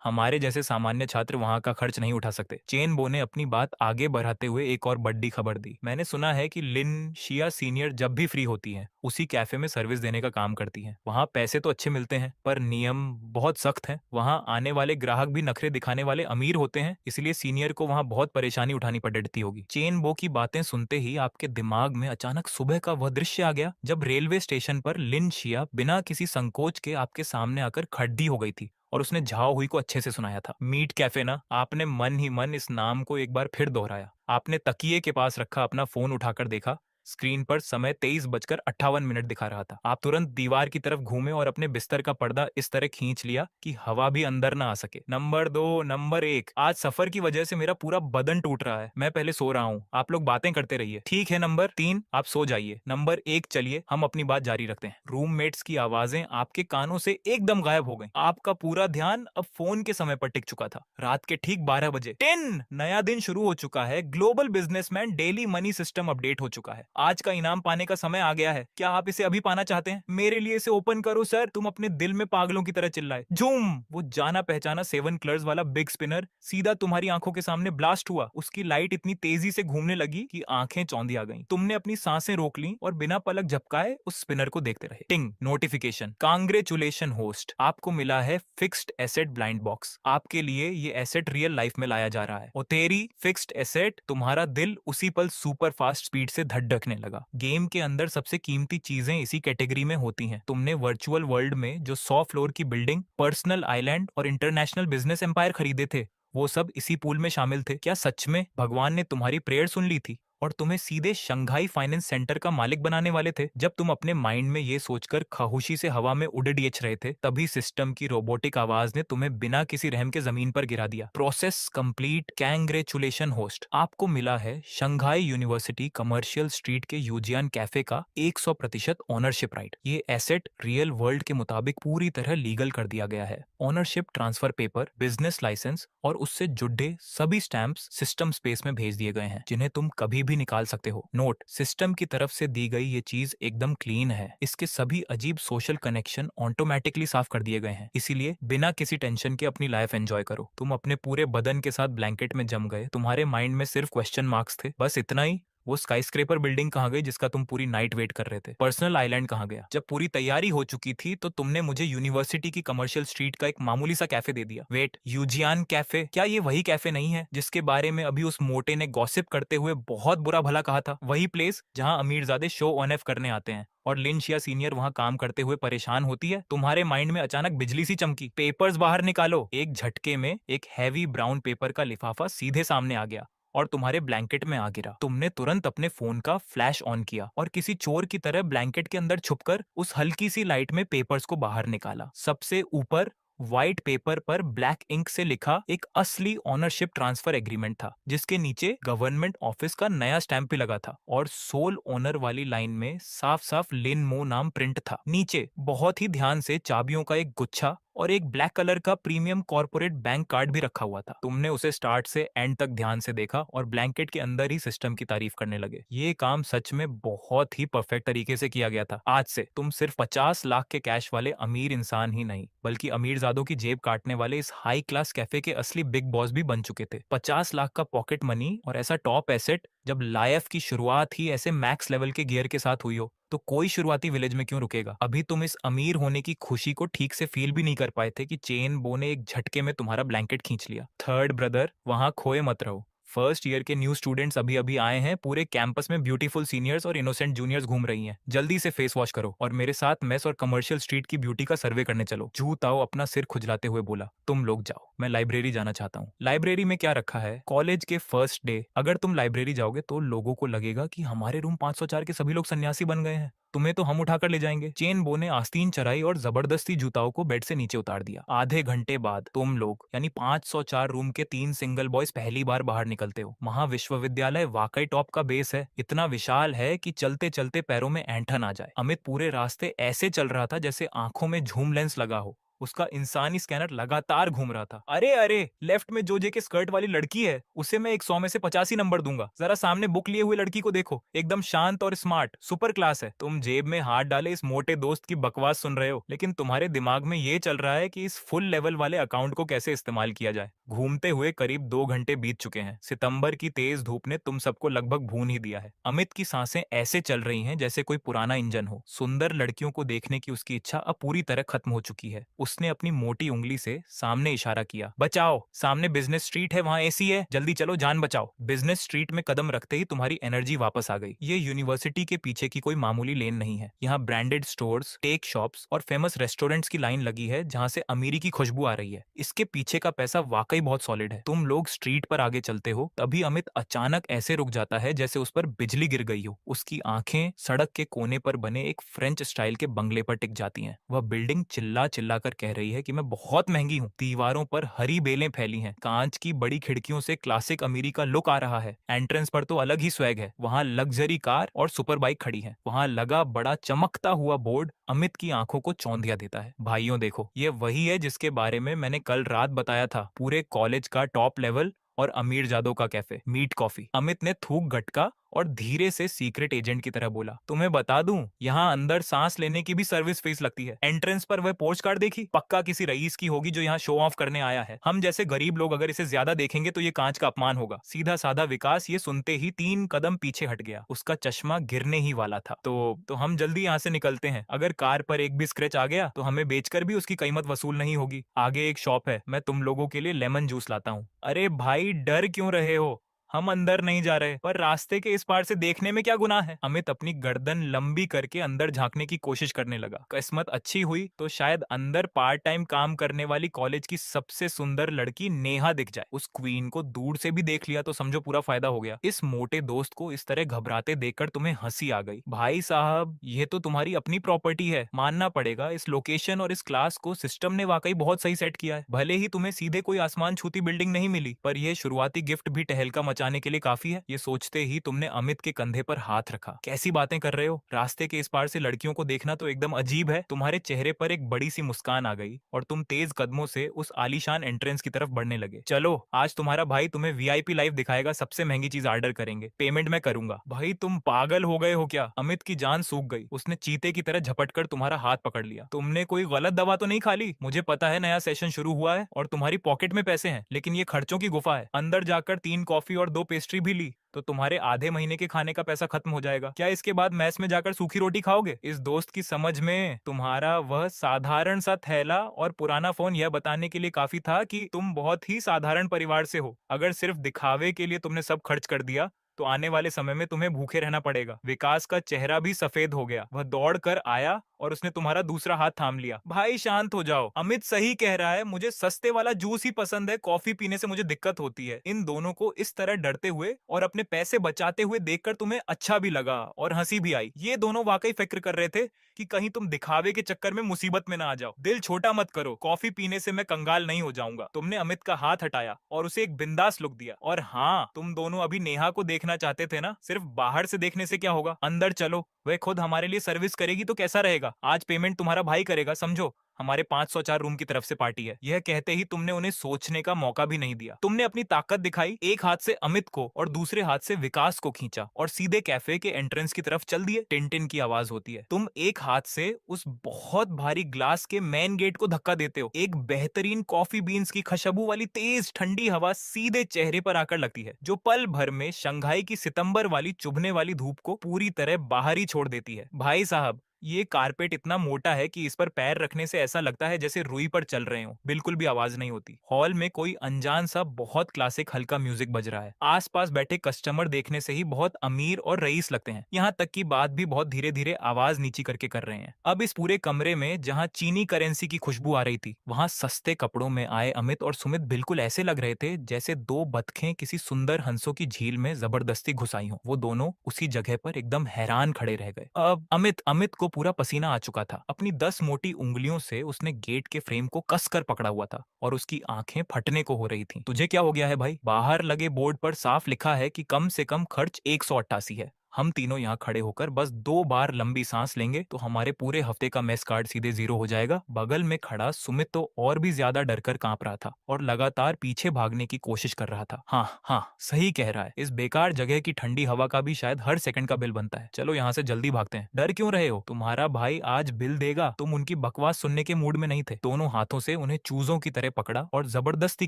हमारे जैसे सामान्य छात्र वहां का खर्च नहीं उठा सकते। चेनबो ने अपनी बात आगे बढ़ाते हुए एक और बड़ी खबर दी। मैंने सुना है कि लिन शिया सीनियर जब भी फ्री होती हैं, उसी कैफे में सर्विस देने का काम करती हैं। वहां पैसे तो अच्छे मिलते हैं, पर नियम बहुत सख्त हैं। वहां आने वाले ग्राहक भी नखरे दिखाने वाले अमीर होते हैं, इसलिए सीनियर को वहां बहुत परेशानी उठानी पड़ती होगी। चेनबो की बातें सुनते ही आपके दिमाग में अचानक सुबह का वह दृश्य आ गया जब रेलवे स्टेशन पर लिन शिया बिना किसी संकोच के आपके सामने आकर खड़ी हो गई थी और उसने झाओ हुई को अच्छे से सुनाया था। मीट कैफे ना। आपने मन ही मन इस नाम को एक बार फिर दोहराया। आपने तकिए के पास रखा अपना फोन उठाकर देखा। स्क्रीन पर समय 23:58 दिखा रहा था। आप तुरंत दीवार की तरफ घूमे और अपने बिस्तर का पर्दा इस तरह खींच लिया कि हवा भी अंदर ना आ सके। नंबर 2, नंबर 1, आज सफर की वजह से मेरा पूरा बदन टूट रहा है। मैं पहले सो रहा हूँ, आप लोग बातें करते रहिए। ठीक है नंबर 3, आप सो जाइए। नंबर 1, चलिए हम अपनी बात जारी रखते हैं। रूममेट्स की आवाजें आपके कानों से एकदम गायब हो गई। आपका पूरा ध्यान अब फोन के समय पर टिक चुका था। रात के ठीक 12 बजे। 10, नया दिन शुरू हो चुका है। Global businessman daily money system update हो चुका है। आज का इनाम पाने का समय आ गया है। क्या आप इसे अभी पाना चाहते हैं? मेरे लिए इसे ओपन करो सर। तुम अपने दिल में पागलों की तरह चिल्लाए। झूम, वो जाना पहचाना 7 कलर्स वाला बिग स्पिनर सीधा तुम्हारी आंखों के सामने ब्लास्ट हुआ। उसकी लाइट इतनी तेजी से घूमने लगी कि आंखें चौंधी आ गईं। तुमने अपनी सांसें रोक ली और बिना पलक झपकाए उस स्पिनर को देखते रहे। टिंग, नोटिफिकेशन। कांग्रेचुलेशन होस्ट, आपको मिला है फिक्स्ड एसेट ब्लाइंड बॉक्स। आपके लिए ये एसेट रियल लाइफ में लाया जा रहा है। और तेरी फिक्स्ड एसेट, तुम्हारा दिल उसी पल सुपर फास्ट स्पीड से धड़कने लगा। गेम के अंदर सबसे कीमती चीजें इसी कैटेगरी में होती हैं। तुमने वर्चुअल वर्ल्ड में जो 100 फ्लोर की बिल्डिंग, पर्सनल आइलैंड और इंटरनेशनल बिजनेस एम्पायर खरीदे थे, वो सब इसी पूल में शामिल थे। क्या सच में भगवान ने तुम्हारी प्रेयर सुन ली थी और तुम्हें सीधे शंघाई फाइनेंस सेंटर का मालिक बनाने वाले थे? जब तुम अपने माइंड में ये सोचकर खामोशी से हवा में उड़ेच रहे थे, तभी सिस्टम की रोबोटिक आवाज ने तुम्हें बिना किसी रहम के जमीन पर गिरा दिया। Process complete. कांग्रेचुलेशन होस्ट, आपको मिला है शंघाई यूनिवर्सिटी कमर्शियल स्ट्रीट के यूजियान कैफे का 100% ओनरशिप राइट। ये एसेट रियल वर्ल्ड के मुताबिक पूरी तरह लीगल कर दिया गया है। Ownership transfer paper, business licence और उससे जुड़े सभी स्टैंप्स सिस्टम स्पेस में भेज दिए गए हैं, जिन्हें तुम कभी भी निकाल सकते हो। नोट, सिस्टम की तरफ से दी गई ये चीज एकदम क्लीन है। इसके सभी अजीब सोशल कनेक्शन ऑटोमेटिकली साफ कर दिए गए हैं, इसीलिए बिना किसी टेंशन के अपनी लाइफ एंजॉय करो। तुम अपने पूरे बदन के साथ ब्लैंकेट में जम गए। तुम्हारे माइंड में सिर्फ क्वेश्चन मार्क्स थे, बस इतना ही। वो स्काईस्क्रेपर बिल्डिंग कहाँ गई जिसका तुम पूरी नाइट वेट कर रहे थे? पर्सनल आइलैंड कहाँ गया? जब पूरी तैयारी हो चुकी थी तो तुमने मुझे यूनिवर्सिटी की कमर्शियल स्ट्रीट का एक मामूली सा कैफे दे दिया। वेट, यूजियान कैफे? क्या ये वही कैफे नहीं है जिसके बारे में अभी उस मोटे ने गॉसिप करते हुए बहुत बुरा भला कहा था? वही प्लेस जहाँ अमीरजादे शो ऑन एफ करने आते हैं और लिन शिया सीनियर वहां काम करते हुए परेशान होती है? तुम्हारे माइंड में अचानक बिजली सी चमकी। पेपर्स बाहर निकालो। एक झटके में एक हैवी ब्राउन पेपर का लिफाफा सीधे सामने आ गया और तुम्हारे ब्लैंकेट में आ गिरा। तुमने तुरंत अपने फोन का फ्लैश ऑन किया और किसी चोर की तरह ब्लैंकेट के अंदर छुपकर उस हल्की सी लाइट में पेपर्स को बाहर निकाला। सबसे ऊपर व्हाइट पेपर पर ब्लैक इंक से लिखा एक असली ओनरशिप ट्रांसफर एग्रीमेंट था, जिसके नीचे गवर्नमेंट ऑफिस का नया स्टैंप भी लगा था और सोल ओनर वाली लाइन में साफ साफ लिन मो नाम प्रिंट था। नीचे बहुत ही ध्यान से चाबियों का एक गुच्छा और एक ब्लैक कलर का प्रीमियम कॉर्पोरेट बैंक कार्ड भी रखा हुआ था। तुमने उसे स्टार्ट से एंड तक ध्यान से देखा और ब्लैंकेट के अंदर ही सिस्टम की तारीफ करने लगे। ये काम सच में बहुत ही परफेक्ट तरीके से किया गया था। आज से तुम सिर्फ 50 लाख के कैश वाले अमीर इंसान ही नहीं, बल्कि अमीरजादों की जेब काटने वाले इस हाई क्लास कैफे के असली बिग बॉस भी बन चुके थे। 50 लाख का पॉकेट मनी और ऐसा टॉप एसेट जब लाइफ की शुरुआत ही ऐसे मैक्स लेवल के गियर के साथ हुई हो, तो कोई शुरुआती विलेज में क्यों रुकेगा? अभी तुम इस अमीर होने की खुशी को ठीक से फील भी नहीं कर पाए थे कि चेन बो ने एक झटके में तुम्हारा ब्लैंकेट खींच लिया। थर्ड ब्रदर, वहां खोए मत रहो। फर्स्ट ईयर के न्यू स्टूडेंट्स अभी अभी आए हैं, पूरे कैंपस में ब्यूटीफुल सीनियर्स और इनोसेंट जूनियर्स घूम रही हैं। जल्दी से फेस वॉश करो और मेरे साथ मेस और कमर्शियल स्ट्रीट की ब्यूटी का सर्वे करने चलो। जू ताओ अपना सिर खुजलाते हुए बोला, तुम लोग जाओ, मैं लाइब्रेरी जाना चाहता हूँ। लाइब्रेरी में क्या रखा है? कॉलेज के फर्स्ट डे अगर तुम लाइब्रेरी जाओगे तो लोगों को लगेगा कि हमारे रूम 504 के सभी लोग सन्यासी बन गए हैं। तुम्हें तो हम उठाकर ले जाएंगे। चेन बो ने आस्तीन चराई और जबरदस्ती जूताओं को बेड से नीचे उतार दिया। आधे घंटे बाद तुम लोग यानी 504 रूम के 3 सिंगल बॉयज पहली बार बाहर निकलते हो। महाविश्वविद्यालय वाकई टॉप का बेस है, इतना विशाल है कि चलते चलते पैरों में ऐंठन आ जाए। अमित पूरे रास्ते ऐसे चल रहा था जैसे आंखों में झूम लेंस लगा हो। उसका इंसानी स्कैनर लगातार घूम रहा था। अरे अरे, लेफ्ट में जो जे के स्कर्ट वाली लड़की है उसे मैं 100 में से 85 नंबर दूंगा। जरा सामने बुक लिए हुए लड़की को देखो, एकदम शांत और स्मार्ट, सुपर क्लास है। तुम जेब में हाथ डाले इस मोटे दोस्त की बकवास सुन रहे हो, लेकिन तुम्हारे दिमाग में ये चल रहा है कि इस फुल लेवल वाले अकाउंट को कैसे इस्तेमाल किया जाए। घूमते हुए करीब 2 घंटे बीत चुके हैं। सितंबर की तेज धूप ने तुम सबको लगभग भून ही दिया है। अमित की सांसें ऐसे चल रही हैं जैसे कोई पुराना इंजन हो। सुंदर लड़कियों को देखने की उसकी इच्छा अब पूरी तरह खत्म हो चुकी है। उसने अपनी मोटी उंगली से सामने इशारा किया, बचाओ, सामने बिजनेस स्ट्रीट है, वहां एसी है, जल्दी चलो, जान बचाओ। बिजनेस स्ट्रीट में कदम रखते ही तुम्हारी एनर्जी वापस आ गई। ये यूनिवर्सिटी के पीछे की कोई मामूली लेन नहीं है। यहाँ ब्रांडेड स्टोर्स, टेक शॉप्स और फेमस रेस्टोरेंट्स की लाइन लगी है जहाँ से अमीरी की खुशबू आ रही है। इसके पीछे का पैसा वाकई बहुत सॉलिड है। तुम लोग स्ट्रीट पर आगे चलते हो, तभी अमित अचानक ऐसे रुक जाता है जैसे उस पर बिजली गिर गई हो। उसकी आंखें सड़क के कोने पर बने एक फ्रेंच स्टाइल के बंगले पर टिक जाती हैं। वह बिल्डिंग चिल्ला चिल्ला कर कह रही है कि मैं बहुत महंगी हूँ। दीवारों पर हरी बेलें फैली हैं। कांच की बड़ी खिड़कियों से क्लासिक अमीरी का लुक आ रहा है। एंट्रेंस पर तो अलग ही स्वैग है। वहाँ लग्जरी कार और सुपर बाइक खड़ी है। वहाँ लगा बड़ा चमकता हुआ बोर्ड अमित की आंखों को चौंधिया देता है। भाइयों देखो, ये वही है जिसके बारे में मैंने कल रात बताया था। पूरे कॉलेज का टॉप लेवल और अमीर जादों का कैफे, मीट कॉफी। अमित ने थूक गटका और धीरे से सीक्रेट एजेंट की तरह बोला, तुम्हें बता दूं, यहाँ अंदर सांस लेने की भी सर्विस फीस लगती है। एंट्रेंस पर वह पोस्ट कार्ड देखी, पक्का किसी रईस की होगी जो यहाँ शो ऑफ करने आया है। हम जैसे गरीब लोग अगर इसे ज्यादा देखेंगे तो ये कांच का अपमान होगा। सीधा साधा विकास ये सुनते ही 3 कदम पीछे हट गया। उसका चश्मा गिरने ही वाला था। तो हम जल्दी यहाँ से निकलते हैं। अगर कार पर एक भी स्क्रैच आ गया तो हमें बेचकर भी उसकी कीमत वसूल नहीं होगी। आगे एक शॉप है, मैं तुम लोगों के लिए लेमन जूस लाता हूँ। अरे भाई, डर क्यों रहे हो? हम अंदर नहीं जा रहे, पर रास्ते के इस पार से देखने में क्या गुनाह है? अमित अपनी गर्दन लंबी करके अंदर झांकने की कोशिश करने लगा। किस्मत अच्छी हुई तो शायद अंदर पार्ट टाइम काम करने वाली कॉलेज की सबसे सुंदर लड़की नेहा दिख जाए। उस क्वीन को दूर से भी देख लिया तो समझो पूरा फायदा हो गया। इस मोटे दोस्त को इस तरह घबराते देखकर तुम्हें हंसी आ गई। भाई साहब, ये तो तुम्हारी अपनी प्रॉपर्टी है, मानना पड़ेगा। इस लोकेशन और इस क्लास को सिस्टम ने वाकई बहुत सही सेट किया है। भले ही तुम्हें सीधे कोई आसमान छूती बिल्डिंग नहीं मिली, पर यह शुरुआती गिफ्ट भी टहलका मचाने के लिए काफी है। ये सोचते ही तुमने अमित के कंधे पर हाथ रखा। कैसी बातें कर रहे हो? रास्ते के इस पार से लड़कियों को देखना तो एकदम अजीब है। तुम्हारे चेहरे पर एक बड़ी सी मुस्कान आ गई और तुम तेज कदमों से उस आलीशान एंट्रेंस की तरफ बढ़ने लगे। चलो, आज तुम्हारा भाई तुम्हें वीआईपी लाइफ दिखाएगा। सबसे महंगी चीज ऑर्डर करेंगे, पेमेंट मैं करूंगा। भाई तुम पागल हो गए हो क्या? अमित की जान सूख गई। उसने चीते की तरह झपटकर तुम्हारा हाथ पकड़ लिया। तुमने कोई गलत दवा तो नहीं खा ली? मुझे पता है नया सेशन शुरू हुआ है और तुम्हारी पॉकेट में पैसे हैं, लेकिन ये खर्चों की गुफा है। अंदर जाकर 3 कॉफी और 2 पेस्ट्री भी ली तो तुम्हारे आधे महीने के खाने का पैसा खत्म हो जाएगा। क्या इसके बाद मैस में जाकर सूखी रोटी खाओगे? इस दोस्त की समझ में तुम्हारा वह साधारण सा थैला और पुराना फोन यह बताने के लिए काफी था कि तुम बहुत ही साधारण परिवार से हो। अगर सिर्फ दिखावे के लिए तुमने सब खर्च कर दिया तो आने वाले समय में तुम्हें भूखे रहना पड़ेगा। विकास का चेहरा भी सफेद हो गया। वह दौड़ कर आया और उसने तुम्हारा दूसरा हाथ थाम लिया। भाई शांत हो जाओ, अमित सही कह रहा है। मुझे सस्ते वाला जूस ही पसंद है, कॉफी पीने से मुझे दिक्कत होती है। इन दोनों को इस तरह डरते हुए और अपने पैसे बचाते हुए देखकर तुम्हें अच्छा भी लगा और हंसी भी आई। ये दोनों वाकई फिक्र कर रहे थे कि कहीं तुम दिखावे के चक्कर में मुसीबत में ना आ जाओ। दिल छोटा मत करो, कॉफी पीने से मैं कंगाल नहीं हो जाऊंगा। तुमने अमित का हाथ हटाया और उसे एक बिंदास लुक दिया। और हाँ, तुम दोनों अभी नेहा को देखना चाहते थे ना? सिर्फ बाहर से देखने से क्या होगा, अंदर चलो, वह खुद हमारे लिए सर्विस करेगी तो कैसा रहेगा? आज पेमेंट तुम्हारा भाई करेगा, समझो। हमारे 504 रूम की तरफ से पार्टी है। यह कहते ही तुमने उन्हें सोचने का मौका भी नहीं दिया। तुमने अपनी ताकत दिखाई, एक हाथ से अमित को और दूसरे हाथ से विकास को खींचा और सीधे कैफे के एंट्रेंस की तरफ चल दिए। टिन की आवाज होती है। तुम एक हाथ से उस बहुत भारी ग्लास के मेन गेट को धक्का देते हो। एक बेहतरीन कॉफी बीन्स की खुशबू वाली तेज ठंडी हवा सीधे चेहरे पर आकर लगती है, जो पल भर में शंघाई की सितंबर वाली चुभने वाली धूप को पूरी तरह बाहर ही छोड़ देती है। भाई साहब, ये कारपेट इतना मोटा है कि इस पर पैर रखने से ऐसा लगता है जैसे रुई पर चल रहे हो, बिल्कुल भी आवाज नहीं होती। हॉल में कोई अनजान सा बहुत क्लासिक हल्का म्यूजिक बज रहा है। आसपास बैठे कस्टमर देखने से ही बहुत अमीर और रईस लगते हैं, यहाँ तक कि बात भी बहुत धीरे धीरे आवाज नीची करके कर रहे हैं। अब इस पूरे कमरे में जहाँ चीनी करेंसी की खुशबू आ रही थी, वहाँ सस्ते कपड़ों में आए अमित और सुमित बिल्कुल ऐसे लग रहे थे जैसे दो बतखें किसी सुंदर हंसों की झील में जबरदस्ती घुसाई हो। वो दोनों उसी जगह पर एकदम हैरान खड़े रह गए। अब अमित को पूरा पसीना आ चुका था। अपनी 10 मोटी उंगलियों से उसने गेट के फ्रेम को कसकर पकड़ा हुआ था और उसकी आंखें फटने को हो रही थी। तुझे क्या हो गया है भाई? बाहर लगे बोर्ड पर साफ लिखा है कि कम से कम खर्च 188 है। हम तीनों यहाँ खड़े होकर बस 2 बार लंबी सांस लेंगे तो हमारे पूरे हफ्ते का मेस कार्ड सीधे 0 हो जाएगा। बगल में खड़ा सुमित तो और भी ज्यादा डरकर कांप रहा था और लगातार पीछे भागने की कोशिश कर रहा था। हाँ हाँ, सही कह रहा है, इस बेकार जगह की ठंडी हवा का भी शायद हर सेकंड का बिल बनता है। चलो यहाँ से जल्दी भागते हैं। डर क्यों रहे हो? तुम्हारा भाई आज बिल देगा। तुम उनकी बकवास सुनने के मूड में नहीं थे। दोनों हाथों से उन्हें चूजों की तरह पकड़ा और जबरदस्ती